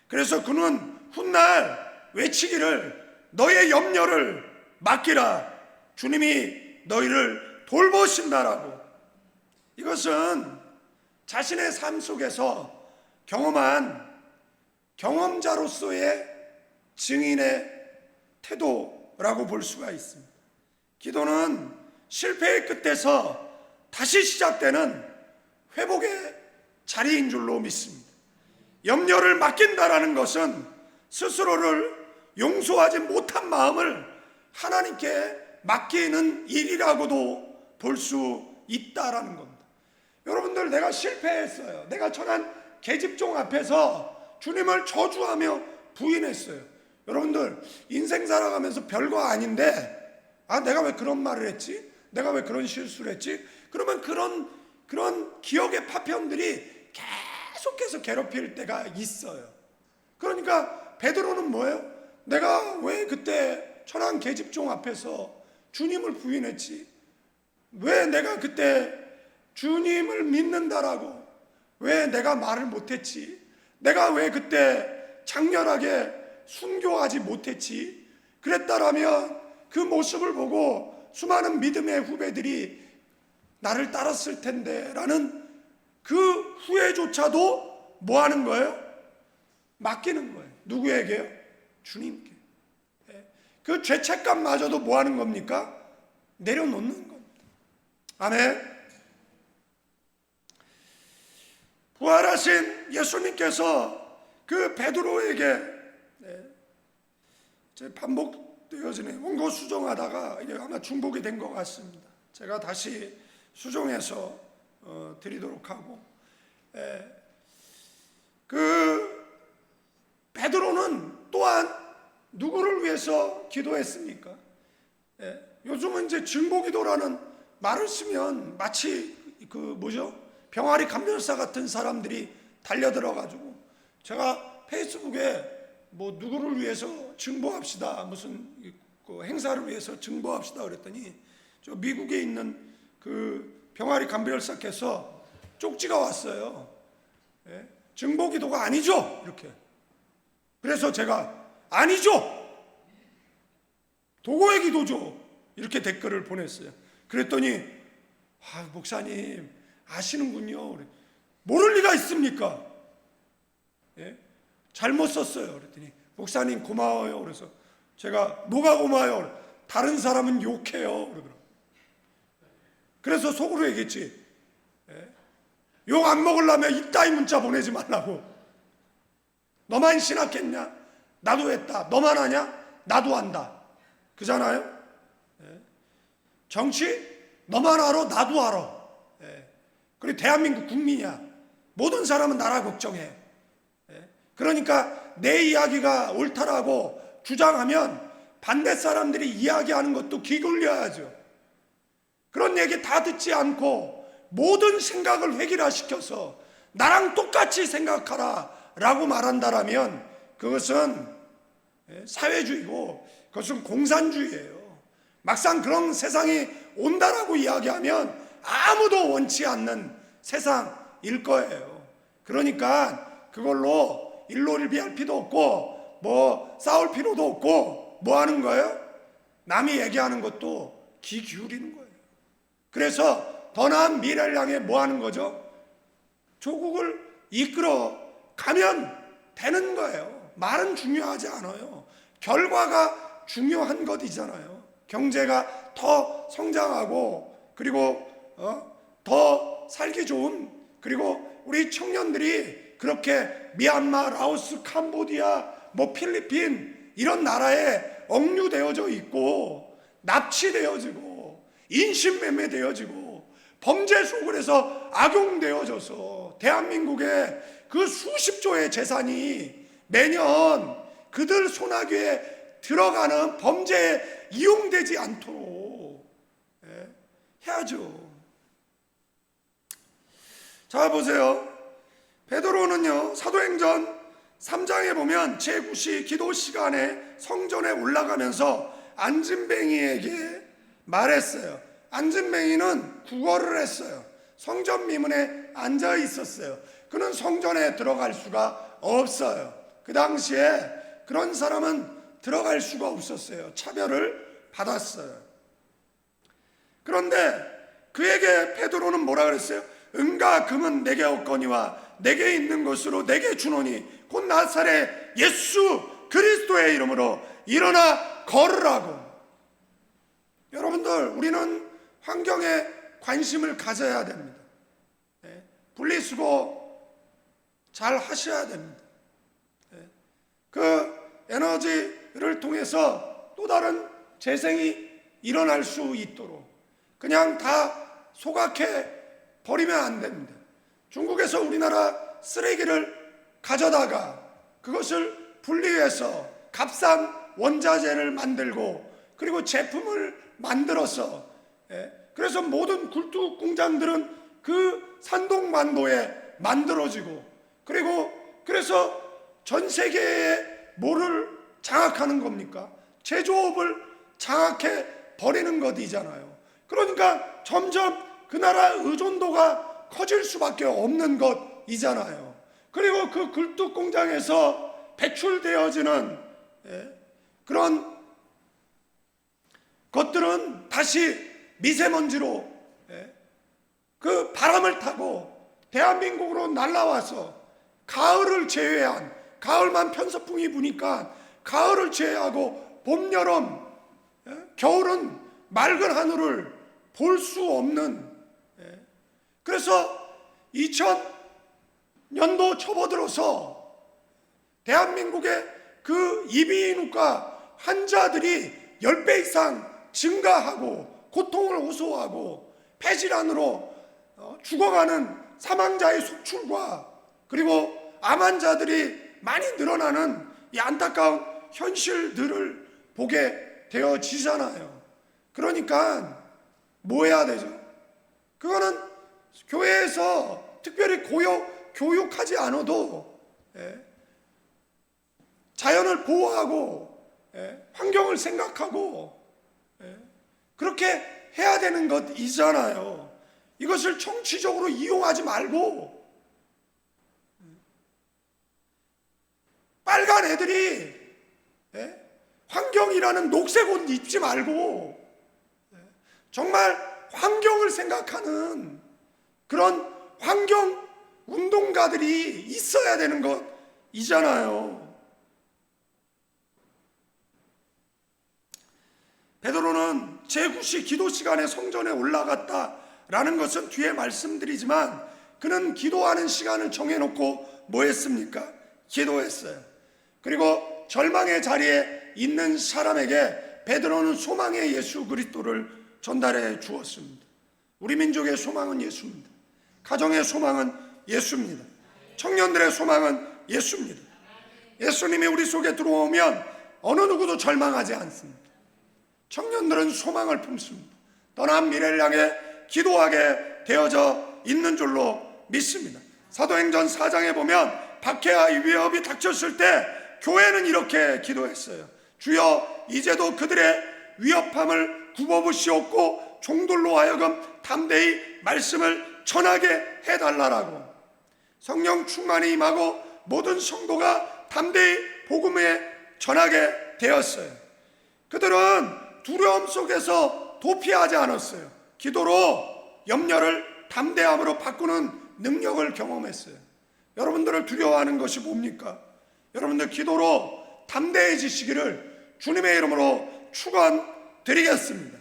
그래서 그는 훗날 외치기를 너의 염려를 맡기라, 주님이 너희를 돌보신다라고. 이것은 자신의 삶 속에서 경험한 경험자로서의 증인의 태도라고 볼 수가 있습니다. 기도는 실패의 끝에서 다시 시작되는 회복의 자리인 줄로 믿습니다. 염려를 맡긴다라는 것은 스스로를 용서하지 못한 마음을 하나님께 맡기는 일이라고도 볼 수 있다라는 겁니다. 여러분들, 내가 실패했어요. 내가 천한 계집종 앞에서 주님을 저주하며 부인했어요. 여러분들, 인생 살아가면서 별거 아닌데 내가 왜 그런 말을 했지? 내가 왜 그런 실수를 했지? 그러면 그런 기억의 파편들이 계속해서 괴롭힐 때가 있어요. 그러니까 베드로는 뭐예요? 내가 왜 그때 천한 계집종 앞에서 주님을 부인했지? 왜 내가 그때 주님을 믿는다라고 왜 내가 말을 못했지? 내가 왜 그때 장렬하게 순교하지 못했지? 그랬다라면 그 모습을 보고 수많은 믿음의 후배들이 나를 따랐을 텐데 라는 그 후회조차도 뭐 하는 거예요? 맡기는 거예요. 누구에게요? 주님께. 그 죄책감마저도 뭐 하는 겁니까? 내려놓는 겁니다. 아멘. 부활하신 예수님께서 그 베드로에게 반복되어지는 원고 수정하다가 이게 아마 중복이 된 것 같습니다. 제가 다시 수정해서 드리도록 하고, 그 베드로는 또한 누구를 위해서 기도했습니까? 요즘은 이제 증보기도라는 말을 쓰면 마치 병아리 감별사 같은 사람들이 달려들어가지고, 제가 페이스북에 뭐 누구를 위해서 증보합시다, 무슨 그 행사를 위해서 증보합시다 그랬더니 저 미국에 있는 그 병아리 감별사께서 쪽지가 왔어요. 증보기도가 아니죠, 이렇게. 그래서 제가 아니죠, 도구의 기도죠, 이렇게 댓글을 보냈어요. 그랬더니 목사님 아시는군요. 모를 리가 있습니까? 잘못 썼어요. 그랬더니 목사님 고마워요. 그래서 제가 뭐가 고마워요? 다른 사람은 욕해요. 그러더라고요. 그래서 속으로 얘기했지. 욕 안 먹으려면 이따위 문자 보내지 말라고. 너만 신학했냐? 나도 했다. 너만 하냐? 나도 한다. 그잖아요. 정치? 너만 알아? 나도 알아. 그리고 대한민국 국민이야. 모든 사람은 나라 걱정해. 그러니까 내 이야기가 옳다라고 주장하면 반대 사람들이 이야기하는 것도 기울여야죠. 그런 얘기 다 듣지 않고 모든 생각을 획일화시켜서 나랑 똑같이 생각하라 라고 말한다라면 그것은 사회주의고 그것은 공산주의예요. 막상 그런 세상이 온다라고 이야기하면 아무도 원치 않는 세상일 거예요. 그러니까 그걸로 일로일비할 필요도 없고 뭐 싸울 필요도 없고 뭐 하는 거예요? 남이 얘기하는 것도 귀 기울이는 거예요. 그래서 더 나은 미래를 향해 뭐 하는 거죠? 조국을 이끌어 가면 되는 거예요. 말은 중요하지 않아요. 결과가 중요한 것이잖아요. 경제가 더 성장하고 그리고 더 살기 좋은, 그리고 우리 청년들이 그렇게 미얀마, 라오스, 캄보디아, 뭐 필리핀 이런 나라에 억류되어져 있고 납치되어지고 인신매매되어지고 범죄 속을해서 악용되어져서 대한민국의 그 수십조의 재산이 매년 그들 소나기에 들어가는 범죄에 이용되지 않도록 해야죠. 자, 보세요. 베드로는요, 사도행전 3장에 보면 제9시 기도 시간에 성전에 올라가면서 안진뱅이에게 말했어요. 안진뱅이는 구걸을 했어요. 성전 미문에 앉아 있었어요. 그는 성전에 들어갈 수가 없어요. 그 당시에 그런 사람은 들어갈 수가 없었어요. 차별을 받았어요. 그런데 그에게 베드로는 뭐라 그랬어요? 은과 금은 내게 없거니와 내게 있는 것으로 내게 주노니 곧 나사렛 예수 그리스도의 이름으로 일어나 걸으라고. 여러분들, 우리는 환경에 관심을 가져야 됩니다. 분리수거 잘 하셔야 됩니다. 그 에너지를 통해서 또 다른 재생이 일어날 수 있도록 그냥 다 소각해 버리면 안 됩니다. 중국에서 우리나라 쓰레기를 가져다가 그것을 분리해서 값싼 원자재를 만들고 그리고 제품을 만들어서 그래서 모든 굴뚝 공장들은 그 산동만도에 만들어지고 그리고 그래서 전 세계의 뭐를 장악하는 겁니까? 제조업을 장악해 버리는 것이잖아요. 그러니까 점점 그 나라 의존도가 커질 수밖에 없는 것이잖아요. 그리고 그 굴뚝 공장에서 배출되어지는 그런 것들은 다시 미세먼지로 그 바람을 타고 대한민국으로 날아와서 가을을 제외한, 가을만 편서풍이 부니까 가을을 제외하고 봄, 여름, 겨울은 맑은 하늘을 볼 수 없는, 그래서 2000년도 접어들어서 대한민국의 그 이비인후과 환자들이 10배 이상 증가하고 고통을 호소하고 폐질환으로 죽어가는 사망자의 속출과 그리고 암 환자들이 많이 늘어나는 이 안타까운 현실들을 보게 되어지잖아요. 그러니까 뭐 해야 되죠? 그거는 교회에서 특별히 교육하지 않아도 자연을 보호하고 환경을 생각하고 그렇게 해야 되는 것이잖아요. 이것을 정치적으로 이용하지 말고 빨간 애들이 환경이라는 녹색 옷 입지 말고 정말 환경을 생각하는 그런 환경 운동가들이 있어야 되는 것이잖아요. 베드로는 제9시 기도 시간에 성전에 올라갔다라는 것은 뒤에 말씀드리지만 그는 기도하는 시간을 정해놓고 뭐 했습니까? 기도했어요. 그리고 절망의 자리에 있는 사람에게 베드로는 소망의 예수 그리스도를 전달해 주었습니다. 우리 민족의 소망은 예수입니다. 가정의 소망은 예수입니다. 청년들의 소망은 예수입니다. 예수님이 우리 속에 들어오면 어느 누구도 절망하지 않습니다. 청년들은 소망을 품습니다. 떠난 미래를 향해 기도하게 되어져 있는 줄로 믿습니다. 사도행전 4장에 보면 박해와 위협이 닥쳤을 때 교회는 이렇게 기도했어요. 주여, 이제도 그들의 위협함을 굽어보시옵고 종들로 하여금 담대히 말씀을 전하게 해달라라고. 성령 충만이 임하고 모든 성도가 담대히 복음에 전하게 되었어요. 그들은 두려움 속에서 도피하지 않았어요. 기도로 염려를 담대함으로 바꾸는 능력을 경험했어요. 여러분들을 두려워하는 것이 뭡니까? 여러분들 기도로 담대해지시기를 주님의 이름으로 축원드리겠습니다.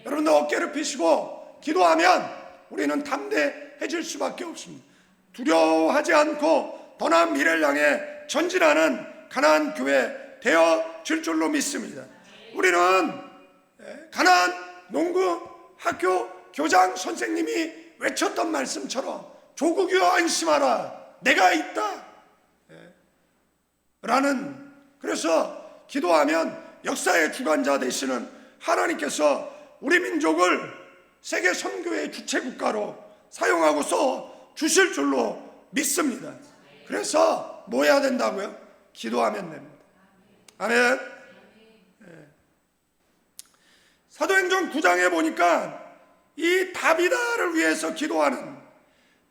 여러분들 어깨를 펴시고 기도하면 우리는 담대해질 수밖에 없습니다. 두려워하지 않고 떠난 미래를 향해 전진하는 가나안 교회 되어질 줄로 믿습니다. 우리는 가나안 농구 학교 교장 선생님이 외쳤던 말씀처럼 조국이여 안심하라. 내가 있다. 라는, 그래서 기도하면 역사의 주관자 되시는 하나님께서 우리 민족을 세계 선교의 주체 국가로 사용하고서 주실 줄로 믿습니다. 그래서 뭐 해야 된다고요? 기도하면 됩니다. 아멘. 사도행전 9장에 보니까 이 다비다를 위해서 기도하는,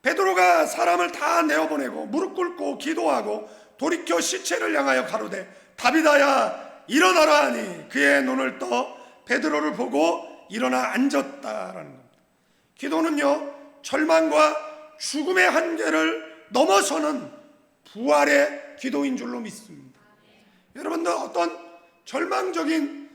베드로가 사람을 다 내어보내고 무릎 꿇고 기도하고 돌이켜 시체를 향하여 가로되 다비다야 일어나라 하니 그의 눈을 떠 베드로를 보고 일어나 앉았다라는 겁니다. 기도는요, 절망과 죽음의 한계를 넘어서는 부활의 기도인 줄로 믿습니다. 여러분들 어떤 절망적인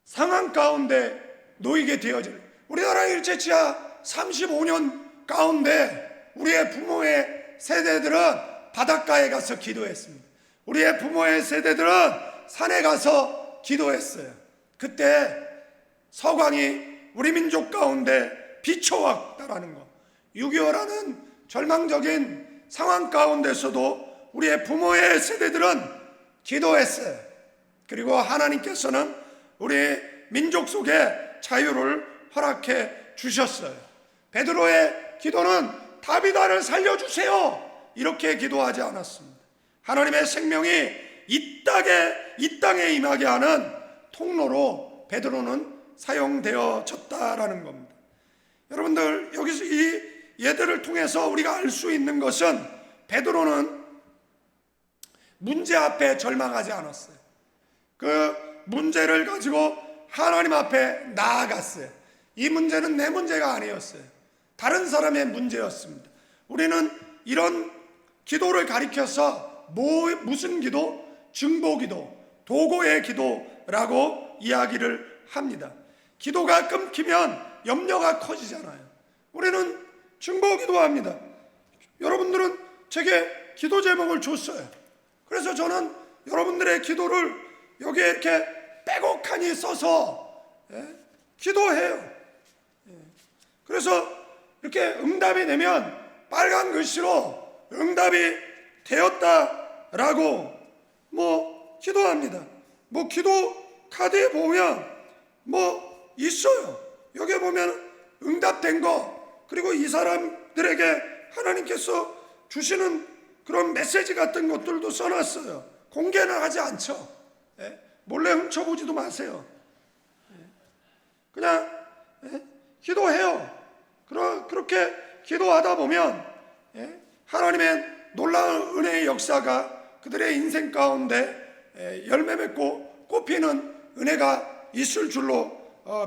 상황 가운데 놓이게 되어질, 우리나라 일제치하 35년 가운데 우리의 부모의 세대들은 바닷가에 가서 기도했습니다. 우리의 부모의 세대들은 산에 가서 기도했어요. 그때 서광이 우리 민족 가운데 비춰왔다라는 것, 6.25라는 절망적인 상황 가운데서도 우리의 부모의 세대들은 기도했어요. 그리고 하나님께서는 우리 민족 속에 자유를 허락해 주셨어요. 베드로의 기도는 다비다를 살려주세요 이렇게 기도하지 않았습니다. 하나님의 생명이 이 땅에 임하게 하는 통로로 베드로는 사용되어졌다라는 겁니다. 여러분들, 여기서 이 예들을 통해서 우리가 알 수 있는 것은 베드로는 문제 앞에 절망하지 않았어요. 그 문제를 가지고 하나님 앞에 나아갔어요. 이 문제는 내 문제가 아니었어요. 다른 사람의 문제였습니다. 우리는 이런 기도를 가리켜서 무슨 기도? 증보기도, 도고의 기도라고 이야기를 합니다. 기도가 끊기면 염려가 커지잖아요. 우리는 증보기도합니다. 여러분들은 제게 기도 제목을 줬어요. 그래서 저는 여러분들의 기도를 여기에 이렇게 빼곡하니 써서 기도해요. 그래서 이렇게 응답이 되면 빨간 글씨로 응답이 되었다라고 기도합니다. 기도 카드에 보면 있어요. 여기에 보면 응답된 거, 그리고 이 사람들에게 하나님께서 주시는 그런 메시지 같은 것들도 써놨어요. 공개는 하지 않죠. 몰래 훔쳐보지도 마세요. 그냥 기도해요. 그렇게 기도하다 보면 하나님의 놀라운 은혜의 역사가 그들의 인생 가운데 열매 맺고 꽃피는 은혜가 있을 줄로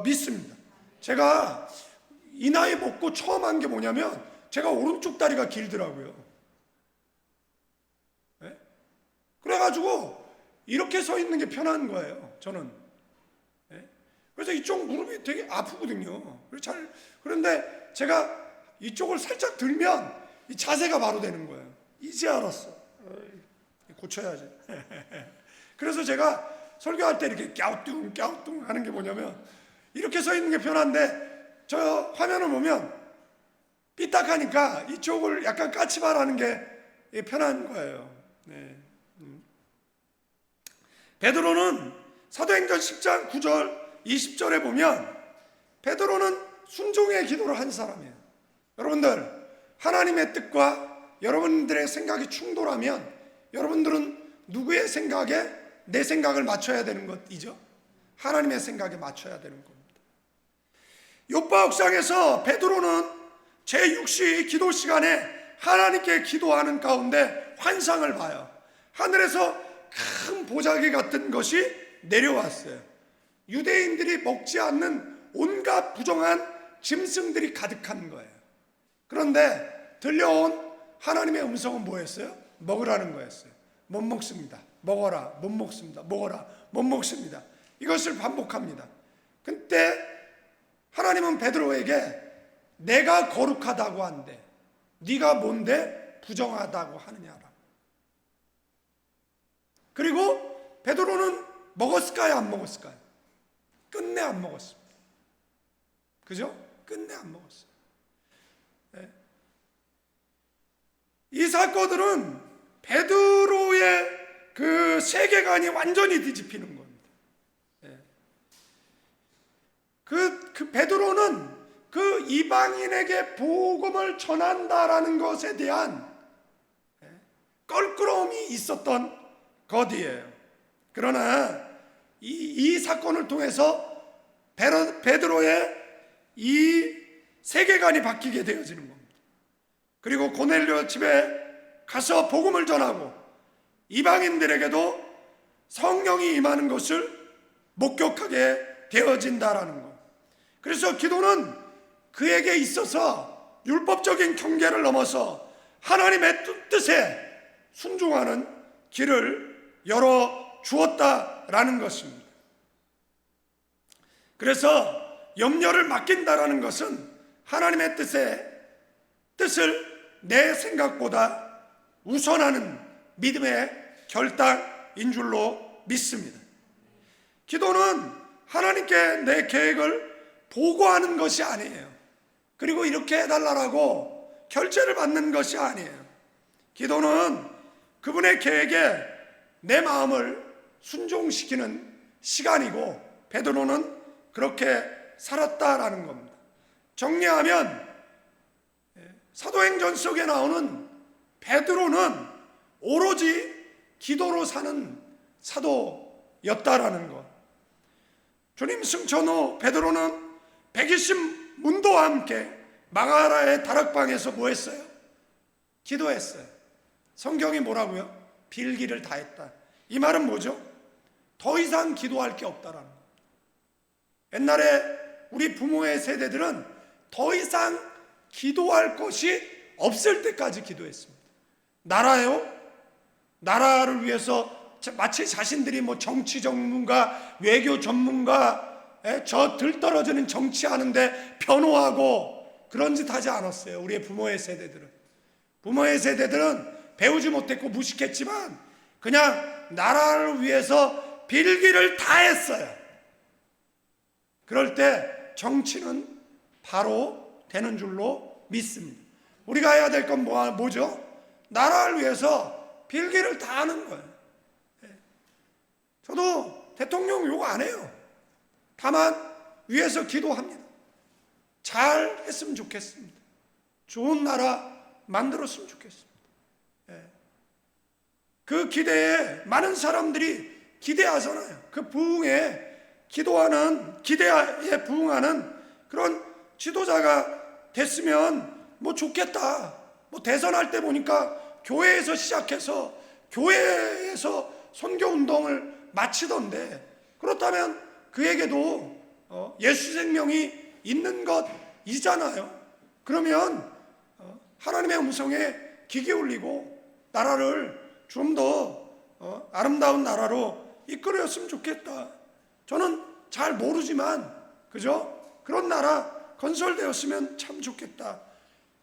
믿습니다. 제가 이 나이 먹고 처음 한 게 뭐냐면, 제가 오른쪽 다리가 길더라고요. 그래가지고 이렇게 서 있는 게 편한 거예요, 저는. 그래서 이쪽 무릎이 되게 아프거든요. 그런데 제가 이쪽을 살짝 들면 이 자세가 바로 되는 거예요. 이제 알았어. 고쳐야지. 그래서 제가 설교할 때 이렇게 갸우뚱 하는 게 뭐냐면, 이렇게 서 있는 게 편한데 저 화면을 보면 삐딱하니까 이쪽을 약간 까치발하는 게 편한 거예요. 베드로는 사도행전 10장 9절 20절에 보면 베드로는 순종의 기도를 한 사람이에요. 여러분들, 하나님의 뜻과 여러분들의 생각이 충돌하면 여러분들은 누구의 생각에 내 생각을 맞춰야 되는 것이죠? 하나님의 생각에 맞춰야 되는 겁니다. 욥바 옥상에서 베드로는 제6시 기도 시간에 하나님께 기도하는 가운데 환상을 봐요. 하늘에서 큰 보자기 같은 것이 내려왔어요. 유대인들이 먹지 않는 온갖 부정한 짐승들이 가득한 거예요. 그런데 들려온 하나님의 음성은 뭐였어요? 먹으라는 거였어요. 못 먹습니다. 먹어라. 못 먹습니다. 먹어라. 못 먹습니다. 이것을 반복합니다. 그때 하나님은 베드로에게 내가 거룩하다고 한데 네가 뭔데 부정하다고 하느냐라. 그리고 베드로는 먹었을까요? 안 먹었을까요? 끝내 안 먹었습니다. 그죠? 끝내 안 먹었어요. 이 사건들은 베드로의 그 세계관이 완전히 뒤집히는 겁니다. 그 베드로는 그 이방인에게 복음을 전한다라는 것에 대한 껄끄러움이 있었던 것이에요. 그러나 이 사건을 통해서 베드로의 이 세계관이 바뀌게 되어지는 겁니다. 그리고 고넬료 집에 가서 복음을 전하고 이방인들에게도 성령이 임하는 것을 목격하게 되어진다라는 것. 그래서 기도는 그에게 있어서 율법적인 경계를 넘어서 하나님의 뜻에 순종하는 길을 열어 주었다라는 것입니다. 그래서 염려를 맡긴다라는 것은 하나님의 뜻을 내 생각보다 우선하는 믿음의 결단인 줄로 믿습니다. 기도는 하나님께 내 계획을 보고하는 것이 아니에요. 그리고 이렇게 해달라고 결제를 받는 것이 아니에요. 기도는 그분의 계획에 내 마음을 순종시키는 시간이고 베드로는 그렇게 살았다라는 겁니다. 정리하면 사도행전 속에 나오는 베드로는 오로지 기도로 사는 사도였다라는 것. 주님 승천 후 베드로는 120 문도와 함께 마가라의 다락방에서 뭐 했어요? 기도했어요. 성경이 뭐라고요? 빌기를 다했다. 이 말은 뭐죠? 더 이상 기도할 게 없다라는 것. 옛날에 우리 부모의 세대들은 더 이상 기도할 것이 없을 때까지 기도했습니다. 나라요? 나라를 위해서 마치 자신들이 뭐 정치 전문가, 외교 전문가, 저 들떨어지는 정치하는데 변호하고 그런 짓 하지 않았어요. 우리의 부모의 세대들은. 부모의 세대들은 배우지 못했고 무식했지만 그냥 나라를 위해서 빌기를 다 했어요. 그럴 때 정치는 바로 되는 줄로 믿습니다. 우리가 해야 될 건 뭐죠? 나라를 위해서 빌기를 다 하는 거예요. 저도 대통령 욕 안 해요. 다만 위해서 기도합니다. 잘 했으면 좋겠습니다. 좋은 나라 만들었으면 좋겠습니다. 그 기대에 많은 사람들이 기대하잖아요. 그 부흥에 기대에 부응하는 그런 지도자가 됐으면 뭐 좋겠다. 뭐 대선할 때 보니까 교회에서 시작해서 교회에서 선교 운동을 마치던데, 그렇다면 그에게도 예수 생명이 있는 것이잖아요. 그러면 하나님의 음성에 귀 기울이고 나라를 좀 더 아름다운 나라로 이끌었으면 좋겠다. 저는 잘 모르지만 그죠? 그런 나라 건설되었으면 참 좋겠다.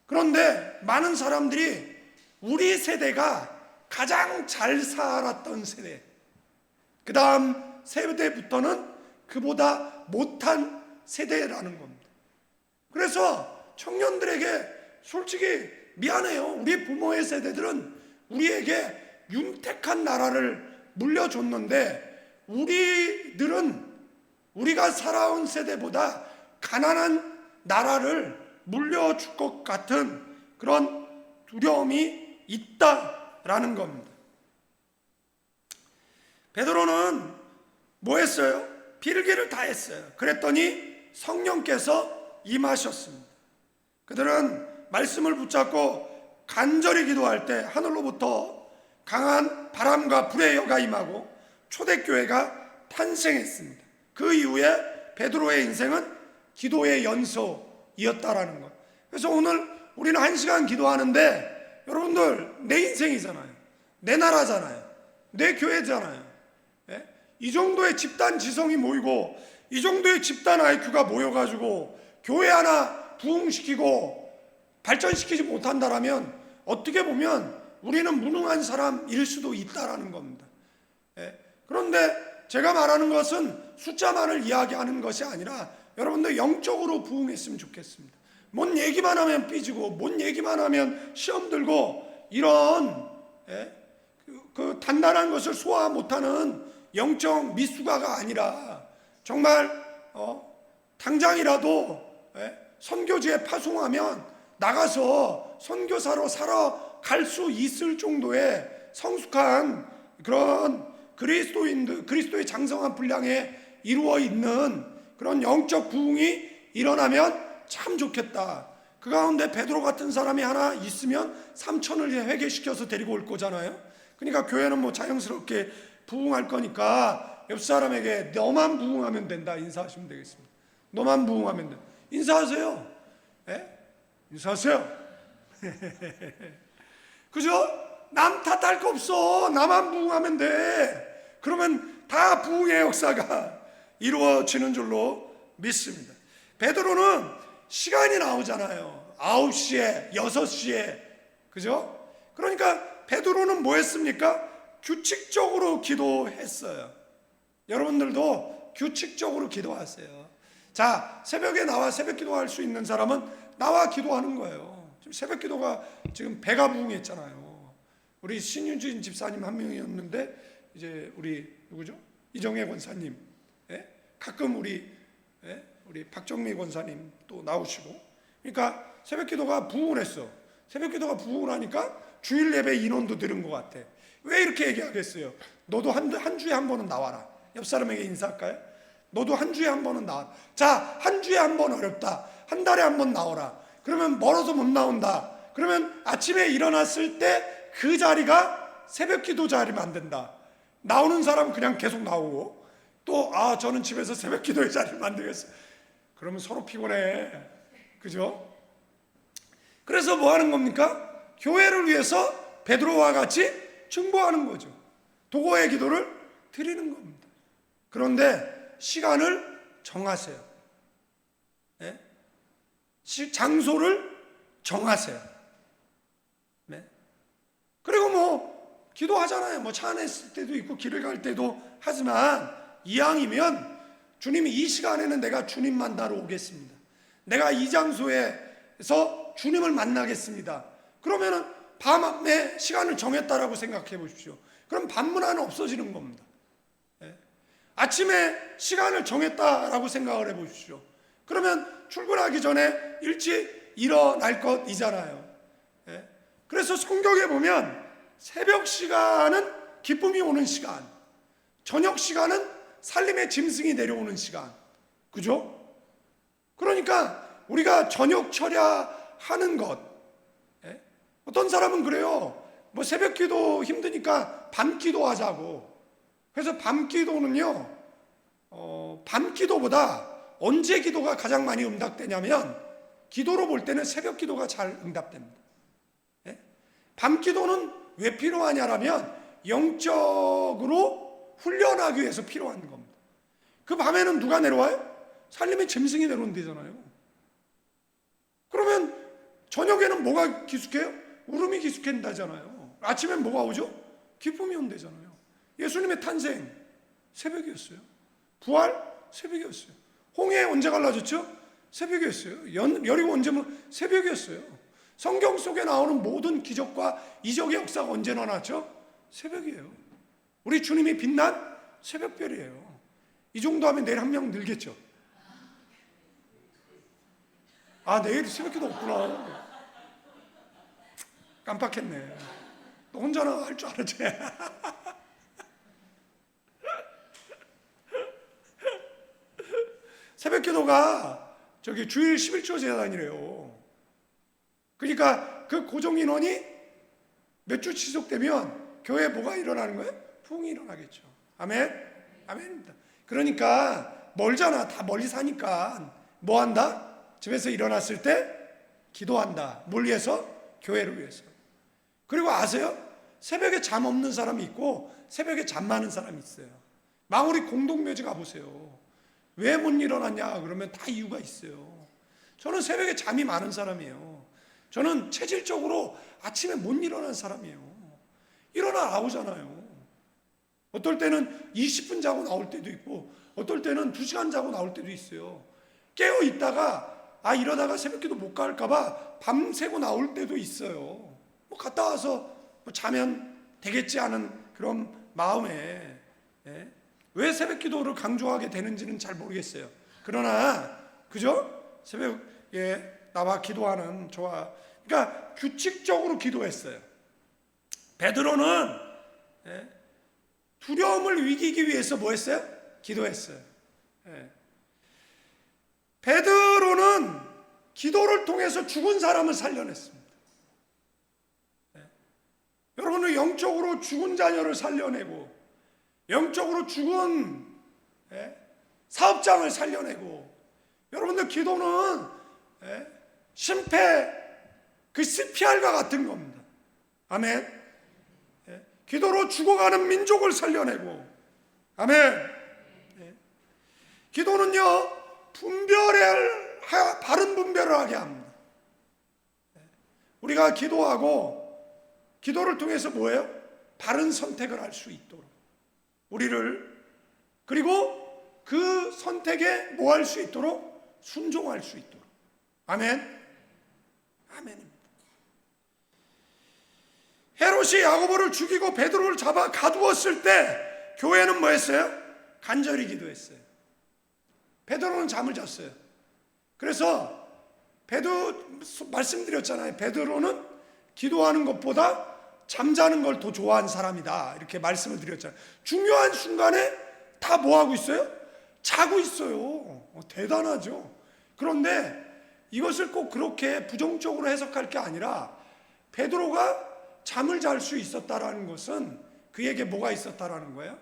그런데 많은 사람들이 우리 세대가 가장 잘 살았던 세대, 그 다음 세대부터는 그보다 못한 세대라는 겁니다. 그래서 청년들에게 솔직히 미안해요. 우리 부모의 세대들은 우리에게 윤택한 나라를 물려줬는데 우리들은 우리가 살아온 세대보다 가난한 나라를 물려줄 것 같은 그런 두려움이 있다라는 겁니다. 베드로는 뭐 했어요? 빌기를 다 했어요. 그랬더니 성령께서 임하셨습니다. 그들은 말씀을 붙잡고 간절히 기도할 때 하늘로부터 강한 바람과 불의 여가 임하고 초대교회가 탄생했습니다. 그 이후에 베드로의 인생은 기도의 연소이었다라는 것. 그래서 오늘 우리는 1시간 기도하는데 여러분들 내 인생이잖아요. 내 나라잖아요. 내 교회잖아요. 이 정도의 집단 지성이 모이고 이 정도의 집단 IQ가 모여가지고 교회 하나 부흥시키고 발전시키지 못한다라면 어떻게 보면 우리는 무능한 사람일 수도 있다라는 겁니다. 그런데 제가 말하는 것은 숫자만을 이야기하는 것이 아니라 여러분들 영적으로 부흥했으면 좋겠습니다. 뭔 얘기만 하면 삐지고 뭔 얘기만 하면 시험 들고 이런 그 단단한 것을 소화 못하는 영적 미숙아가 아니라 정말 당장이라도 선교지에 파송하면 나가서 선교사로 살아갈 수 있을 정도의 성숙한 그런 그리스도의 장성한 분량에 이루어 있는 그런 영적 부흥이 일어나면 참 좋겠다. 그 가운데 베드로 같은 사람이 하나 있으면 3천을 회개시켜서 데리고 올 거잖아요. 그러니까 교회는 뭐 자연스럽게 부흥할 거니까 옆 사람에게 너만 부흥하면 된다 인사하시면 되겠습니다. 너만 부흥하면 된다. 인사하세요. 인사하세요. 그죠? 남 탓할 거 없어. 나만 부흥하면 돼. 그러면 다 부흥의 역사가 이루어지는 줄로 믿습니다. 베드로는 시간이 나오잖아요. 9시에 6시에 그죠? 그러니까 베드로는 뭐 했습니까? 규칙적으로 기도했어요. 여러분들도 규칙적으로 기도하세요. 자, 새벽에 나와 새벽 기도할 수 있는 사람은 나와 기도하는 거예요. 지금 새벽 기도가 지금 배가 부흥했잖아요. 우리 신유진 집사님 한 명이었는데 이제 우리 누구죠? 이정혜 권사님, 가끔 우리 박정미 권사님 또 나오시고, 그러니까 새벽 기도가 부흥을 했어. 새벽 기도가 부흥을 하니까 주일 예배 인원도 늘은 것 같아. 왜 이렇게 얘기하겠어요? 너도 한 주에 한 번은 나와라. 옆 사람에게 인사할까요? 너도 한 주에 한 번은 나와라. 자, 한 주에 한 번 어렵다. 한 달에 한 번 나오라. 그러면 멀어서 못 나온다. 그러면 아침에 일어났을 때 그 자리가 새벽 기도 자리면 안 된다. 나오는 사람은 그냥 계속 나오고, 또 저는 집에서 새벽 기도의 자리를 만들겠어요. 그러면 서로 피곤해. 그죠? 그래서 뭐 하는 겁니까? 교회를 위해서 베드로와 같이 중보하는 거죠. 도고의 기도를 드리는 겁니다. 그런데 시간을 정하세요. 장소를 정하세요. 그리고 뭐 기도하잖아요. 뭐 차 안에 있을 때도 있고 길을 갈 때도 하지만 이왕이면 주님이 이 시간에는 내가 주님 만나러 오겠습니다. 내가 이 장소에서 주님을 만나겠습니다. 그러면은 밤에 시간을 정했다라고 생각해 보십시오. 그럼 밤 문화는 없어지는 겁니다. 아침에 시간을 정했다라고 생각을 해 보십시오. 그러면 출근하기 전에 일찍 일어날 것이잖아요. 그래서 성경에 보면 새벽 시간은 기쁨이 오는 시간, 저녁 시간은 살림의 짐승이 내려오는 시간. 그죠? 그러니까 우리가 저녁 철야하는 것, 어떤 사람은 그래요. 뭐 새벽 기도 힘드니까 밤 기도 하자고. 그래서 밤 기도는요, 밤 기도보다 언제 기도가 가장 많이 응답되냐면 기도로 볼 때는 새벽 기도가 잘 응답됩니다. 밤 기도는 왜 필요하냐라면 영적으로 훈련하기 위해서 필요한 겁니다. 그 밤에는 누가 내려와요? 살림의 짐승이 내려온대잖아요. 그러면 저녁에는 뭐가 기숙해요? 울음이 기숙한다잖아요. 아침엔 뭐가 오죠? 기쁨이 온대잖아요. 예수님의 탄생 새벽이었어요. 부활 새벽이었어요. 홍해 언제 갈라졌죠? 새벽이었어요. 여리고 언제면 새벽이었어요. 성경 속에 나오는 모든 기적과 이적의 역사가 언제 일어났죠? 새벽이에요. 우리 주님이 빛난 새벽별이에요. 이 정도 하면 내일 한 명 늘겠죠? 내일 새벽기도 없구나. 깜빡했네. 너 혼자나 할 줄 알았지? 새벽기도가 저기 주일 11조 재단이래요. 그러니까 그 고정 인원이 몇 주 지속되면 교회에 뭐가 일어나는 거예요? 부흥이 일어나겠죠. 아멘? 아멘입니다. 그러니까 멀잖아. 다 멀리 사니까 뭐 한다? 집에서 일어났을 때 기도한다. 뭘 위해서? 교회를 위해서. 그리고 아세요? 새벽에 잠 없는 사람이 있고 새벽에 잠 많은 사람이 있어요. 망우리 공동묘지 가보세요. 왜 못 일어났냐 그러면 다 이유가 있어요. 저는 새벽에 잠이 많은 사람이에요. 저는 체질적으로 아침에 못 일어나는 사람이에요. 일어나 나오잖아요. 어떨 때는 20분 자고 나올 때도 있고 어떨 때는 2시간 자고 나올 때도 있어요. 깨어 있다가 이러다가 새벽기도 못 갈까 봐 밤새고 나올 때도 있어요. 뭐 갔다 와서 뭐 자면 되겠지 하는 그런 마음에, 예? 왜 새벽 기도를 강조하게 되는지는 잘 모르겠어요. 그러나 그죠? 새벽에 나와 기도하는 저와, 그러니까 규칙적으로 기도했어요. 베드로는, 예? 두려움을 이기기 위해서 뭐 했어요? 기도했어요. 예. 베드로는 기도를 통해서 죽은 사람을 살려냈습니다. 예. 여러분은 영적으로 죽은 자녀를 살려내고, 영적으로 죽은, 예? 사업장을 살려내고, 여러분들 기도는, 예? 심폐 그 CPR과 같은 겁니다. 아멘. 예? 기도로 죽어가는 민족을 살려내고, 아멘. 예? 기도는요 바른 분별을 하게 합니다. 예? 우리가 기도를 통해서 뭐예요? 바른 선택을 할 수 있도록 우리를, 그리고 그 선택에 뭐 할 수 있도록? 순종할 수 있도록. 아멘. 아멘입니다. 헤롯이 야고보를 죽이고 베드로를 잡아 가두었을 때 교회는 뭐 했어요? 간절히 기도했어요. 베드로는 잠을 잤어요. 그래서 말씀드렸잖아요. 베드로는 기도하는 것보다 잠자는 걸 더 좋아하는 사람이다, 이렇게 말씀을 드렸잖아요. 중요한 순간에 다 뭐 하고 있어요? 자고 있어요. 대단하죠. 그런데 이것을 꼭 그렇게 부정적으로 해석할 게 아니라, 베드로가 잠을 잘 수 있었다라는 것은 그에게 뭐가 있었다라는 거예요?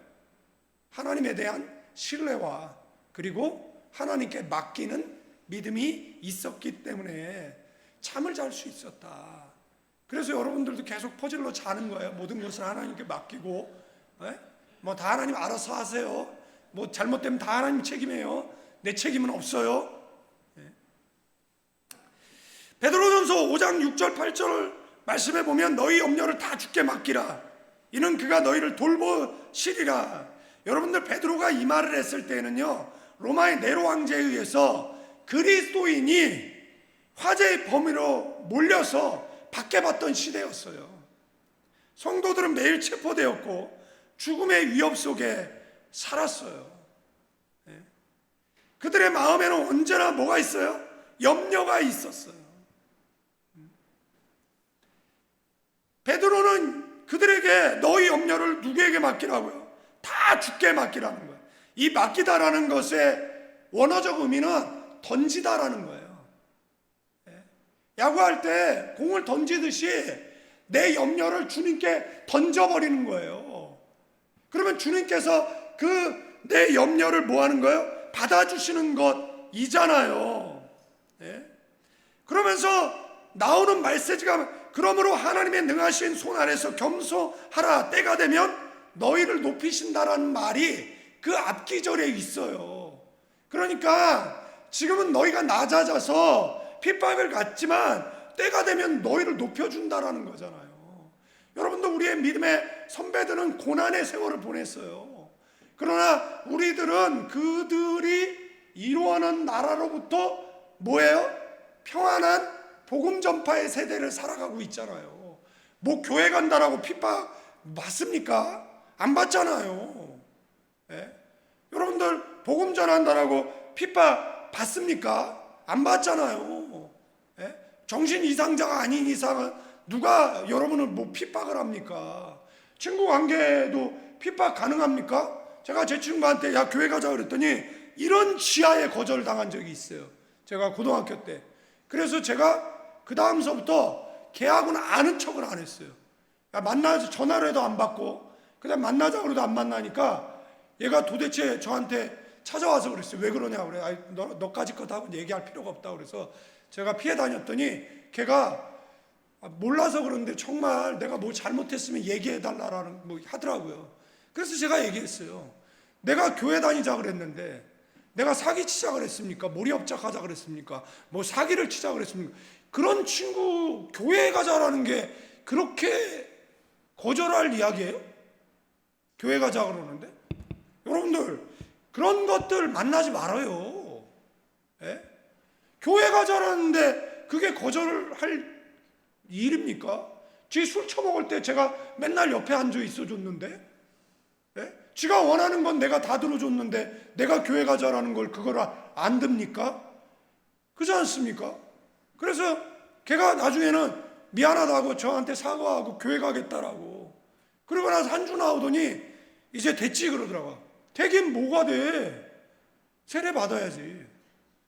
하나님에 대한 신뢰와, 그리고 하나님께 맡기는 믿음이 있었기 때문에 잠을 잘 수 있었다. 그래서 여러분들도 계속 퍼즐로 자는 거예요. 모든 것을 하나님께 맡기고, 뭐 다 하나님 알아서 하세요. 뭐 잘못되면 다 하나님 책임이에요. 내 책임은 없어요. 베드로전서 5장 6절 8절 말씀에 보면 너희 염려를 다 주께 맡기라. 이는 그가 너희를 돌보시리라. 여러분들, 베드로가 이 말을 했을 때는요, 로마의 네로 황제에 의해서 그리스도인이 화재의 범위로 몰려서 박해받던 시대였어요. 성도들은 매일 체포되었고 죽음의 위협 속에 살았어요. 그들의 마음에는 언제나 뭐가 있어요? 염려가 있었어요. 베드로는 그들에게 너희 염려를 누구에게 맡기라고요? 다 주께 맡기라는 거예요. 이 맡기다라는 것의 원어적 의미는 던지다라는 거예요. 야구할 때 공을 던지듯이 내 염려를 주님께 던져버리는 거예요. 그러면 주님께서 그 내 염려를 뭐 하는 거예요? 받아주시는 것이잖아요. 그러면서 나오는 메시지가, 그러므로 하나님의 능하신 손 아래서 겸손하라. 때가 되면 너희를 높이신다라는 말이 그 앞기절에 있어요. 그러니까 지금은 너희가 낮아져서 핍박을 갖지만 때가 되면 너희를 높여준다라는 거잖아요. 여러분들, 우리의 믿음의 선배들은 고난의 세월을 보냈어요. 그러나 우리들은 그들이 이루어가는 나라로부터 뭐예요? 평안한 복음 전파의 세대를 살아가고 있잖아요. 뭐 교회 간다라고 핍박 받습니까? 안 받잖아요. 여러분들, 복음 전한다라고 핍박 받습니까? 안 받잖아요. 정신 이상자가 아닌 이상은 누가 여러분을 뭐 핍박을 합니까? 친구 관계도 핍박 가능합니까? 제가 제 친구한테 야 교회 가자 그랬더니 이런 지하에 거절당한 적이 있어요. 제가 고등학교 때. 그래서 제가 그 다음서부터 걔하고는 아는 척을 안 했어요. 야, 만나서 전화를 해도 안 받고, 그다음 만나자 그래도 안 만나니까 얘가 도대체 저한테 찾아와서 그랬어요. 왜 그러냐 그래. 아이, 너까지 것 하고 얘기할 필요가 없다 그래서 제가 피해 다녔더니 걔가 몰라서 그러는데 정말 내가 뭐 잘못했으면 얘기해 달라라는 뭐 하더라고요. 그래서 제가 얘기했어요. 내가 교회 다니자 그랬는데 내가 사기 치자 그랬습니까? 몰이업자 가자 그랬습니까? 뭐 사기를 치자 그랬습니까? 그런 친구 교회에 가자라는 게 그렇게 거절할 이야기예요? 교회 가자 그러는데? 여러분들, 그런 것들 만나지 말아요. 교회 가자라는데 그게 거절할 일입니까? 지 술 처먹을 때 제가 맨날 옆에 앉아 있어줬는데, 예? 지가 원하는 건 내가 다 들어줬는데 내가 교회 가자라는 걸 그걸 안 듭니까? 그렇지 않습니까? 그래서 걔가 나중에는 미안하다고 저한테 사과하고 교회 가겠다라고, 그러고 나서 한 주 나오더니 이제 됐지 그러더라고. 되긴 뭐가 돼? 세례 받아야지.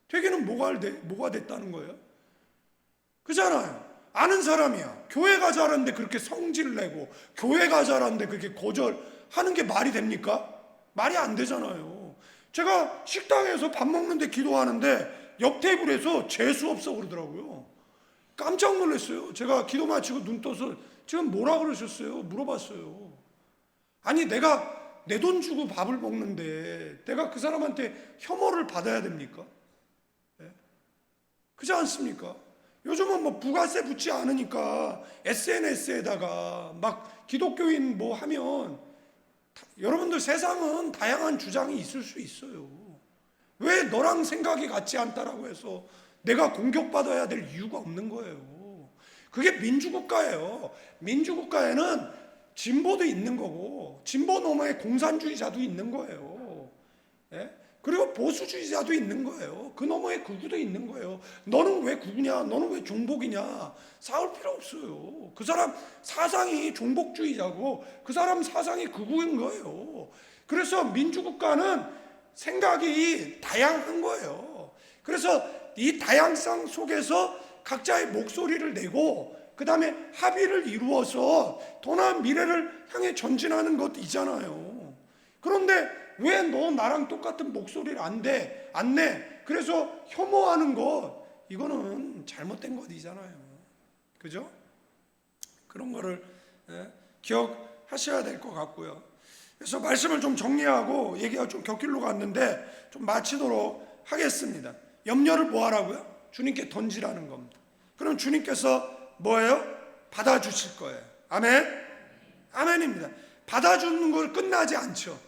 되기는 뭐가 됐다는 거예요? 그잖아요. 아는 사람이야. 교회 가자라는데 그렇게 성질 내고 교회 가자라는데 그렇게 거절하는 게 말이 됩니까? 말이 안 되잖아요. 제가 식당에서 밥 먹는데 기도하는데 옆 테이블에서 재수 없어 그러더라고요. 깜짝 놀랐어요. 제가 기도 마치고 눈 떠서 지금 뭐라 그러셨어요? 물어봤어요. 아니 내가 내 돈 주고 밥을 먹는데 내가 그 사람한테 혐오를 받아야 됩니까? 네? 그렇지 않습니까? 요즘은 뭐 부가세 붙지 않으니까 SNS에다가 막 기독교인 뭐 하면, 여러분들 세상은 다양한 주장이 있을 수 있어요. 왜 너랑 생각이 같지 않다라고 해서 내가 공격받아야 될 이유가 없는 거예요. 그게 민주국가예요. 민주국가에는 진보도 있는 거고 진보 너머에 공산주의자도 있는 거예요. 예? 그리고 보수주의자도 있는 거예요. 그 너머에 극우도 있는 거예요. 너는 왜 극우냐? 너는 왜 종복이냐? 싸울 필요 없어요. 그 사람 사상이 종복주의자고 그 사람 사상이 극우인 거예요. 그래서 민주국가는 생각이 다양한 거예요. 그래서 이 다양성 속에서 각자의 목소리를 내고 그 다음에 합의를 이루어서 더 나은 미래를 향해 전진하는 것이잖아요. 그런데 왜 너 나랑 똑같은 목소리를 안 내? 그래서 혐오하는 것, 이거는 잘못된 것이잖아요. 그죠? 그런 거를 기억하셔야 될 것 같고요. 그래서 말씀을 좀 정리하고 얘기가 좀 곁길로 갔는데 좀 마치도록 하겠습니다. 염려를 뭐 하라고요? 주님께 던지라는 겁니다. 그럼 주님께서 뭐예요? 받아주실 거예요. 아멘? 아멘입니다. 받아주는 걸 끝나지 않죠.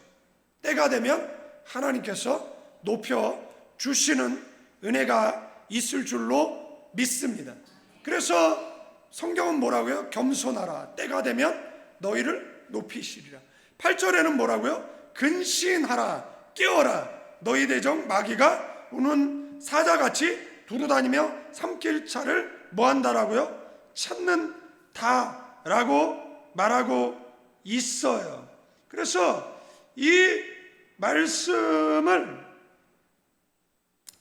때가 되면 하나님께서 높여주시는 은혜가 있을 줄로 믿습니다. 그래서 성경은 뭐라고요? 겸손하라. 때가 되면 너희를 높이시리라. 8절에는 뭐라고요? 근신하라. 깨어라. 너희 대적 마귀가 우는 사자같이 두루다니며 삼킬차를 뭐한다라고요? 찾는다라고 말하고 있어요. 그래서 이 말씀을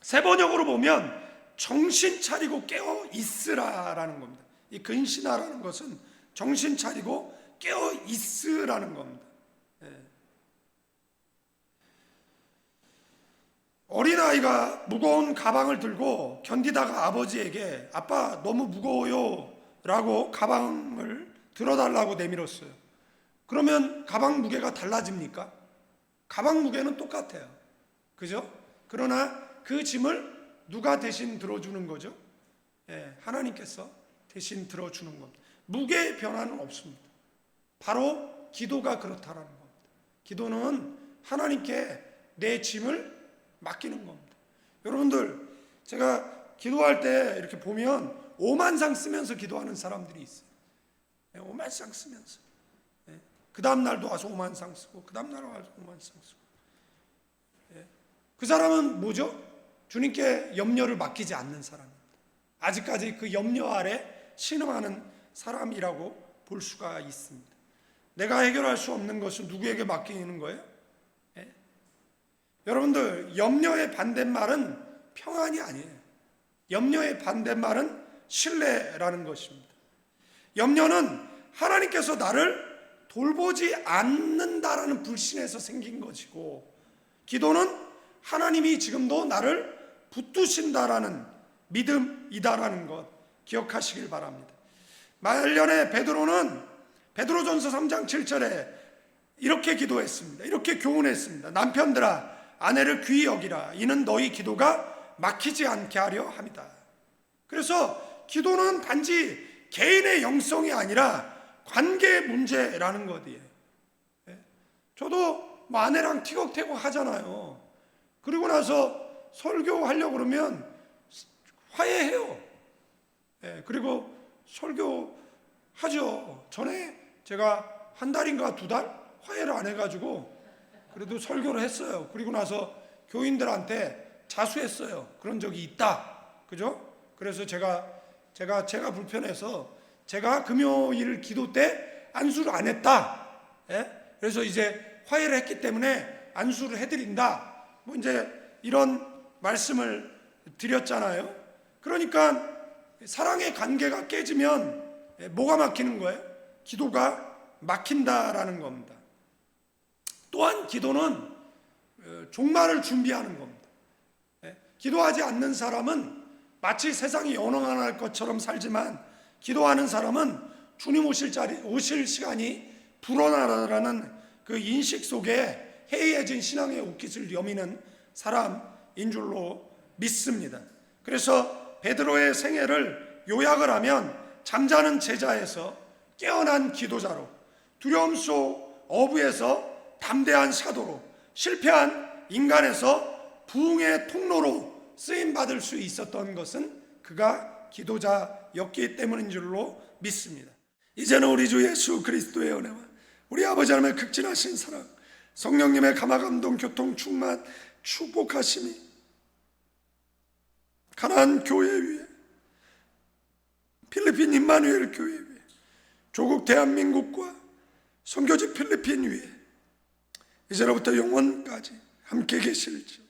세 번역으로 보면 정신 차리고 깨어 있으라라는 겁니다. 이 근신하라는 것은 정신 차리고 깨어 있으라는 겁니다. 어린아이가 무거운 가방을 들고 견디다가 아버지에게 아빠 너무 무거워요 라고 가방을 들어달라고 내밀었어요. 그러면 가방 무게가 달라집니까? 가방 무게는 똑같아요. 그죠? 그러나 그 짐을 누가 대신 들어주는 거죠? 하나님께서 대신 들어주는 겁니다. 무게의 변화는 없습니다. 바로 기도가 그렇다라는 겁니다. 기도는 하나님께 내 짐을 맡기는 겁니다. 여러분들 제가 기도할 때 이렇게 보면 오만상 쓰면서 기도하는 사람들이 있어요. 오만상 쓰면서 그 다음 날도 와서 오만상 쓰고 그 다음 날 와서 오만상 쓰고. 그 사람은 뭐죠? 주님께 염려를 맡기지 않는 사람입니다. 아직까지 그 염려 아래 신음하는 사람이라고 볼 수가 있습니다. 내가 해결할 수 없는 것을 누구에게 맡기는 거예요? 여러분들 염려의 반대말은 평안이 아니에요. 염려의 반대말은 신뢰라는 것입니다. 염려는 하나님께서 나를 돌보지 않는다라는 불신에서 생긴 것이고, 기도는 하나님이 지금도 나를 붙드신다라는 믿음이다라는 것 기억하시길 바랍니다. 말년에 베드로전서 3장 7절에 이렇게 기도했습니다. 이렇게 교훈했습니다. 남편들아 아내를 귀히 여기라. 이는 너희 기도가 막히지 않게 하려 함이다. 그래서 기도는 단지 개인의 영성이 아니라 관계의 문제라는 것이에요. 저도 뭐 아내랑 티격태격 하잖아요. 그리고 나서 설교하려고 그러면 화해해요. 그리고 설교 하죠. 전에 제가 한 달인가 두 달 화해를 안 해가지고 그래도 설교를 했어요. 그리고 나서 교인들한테 자수했어요. 그런 적이 있다. 그죠? 그래서 제가 불편해서 제가 금요일 기도 때 안수를 안 했다. 예? 그래서 이제 화해를 했기 때문에 안수를 해드린다. 뭐 이제 이런 말씀을 드렸잖아요. 그러니까 사랑의 관계가 깨지면 뭐가 막히는 거예요? 기도가 막힌다라는 겁니다. 또한 기도는 종말을 준비하는 겁니다. 기도하지 않는 사람은 마치 세상이 영원할 것처럼 살지만 기도하는 사람은 주님 오실 시간이 불어나라는 그 인식 속에 해이해진 신앙의 옷깃을 여미는 사람인 줄로 믿습니다. 그래서 베드로의 생애를 요약을 하면 잠자는 제자에서 깨어난 기도자로, 두려움 속 어부에서 담대한 사도로, 실패한 인간에서 부흥의 통로로 쓰임받을 수 있었던 것은 그가 기도자였기 때문인 줄로 믿습니다. 이제는 우리 주 예수 그리스도의 은혜와 우리 아버지 하나님의 극진하신 사랑, 성령님의 감화감동 교통 충만 축복하심이 가나안 교회 위에, 필리핀 임마누엘 교회 위에, 조국 대한민국과 선교지 필리핀 위에 이제로부터 영원까지 함께 계실지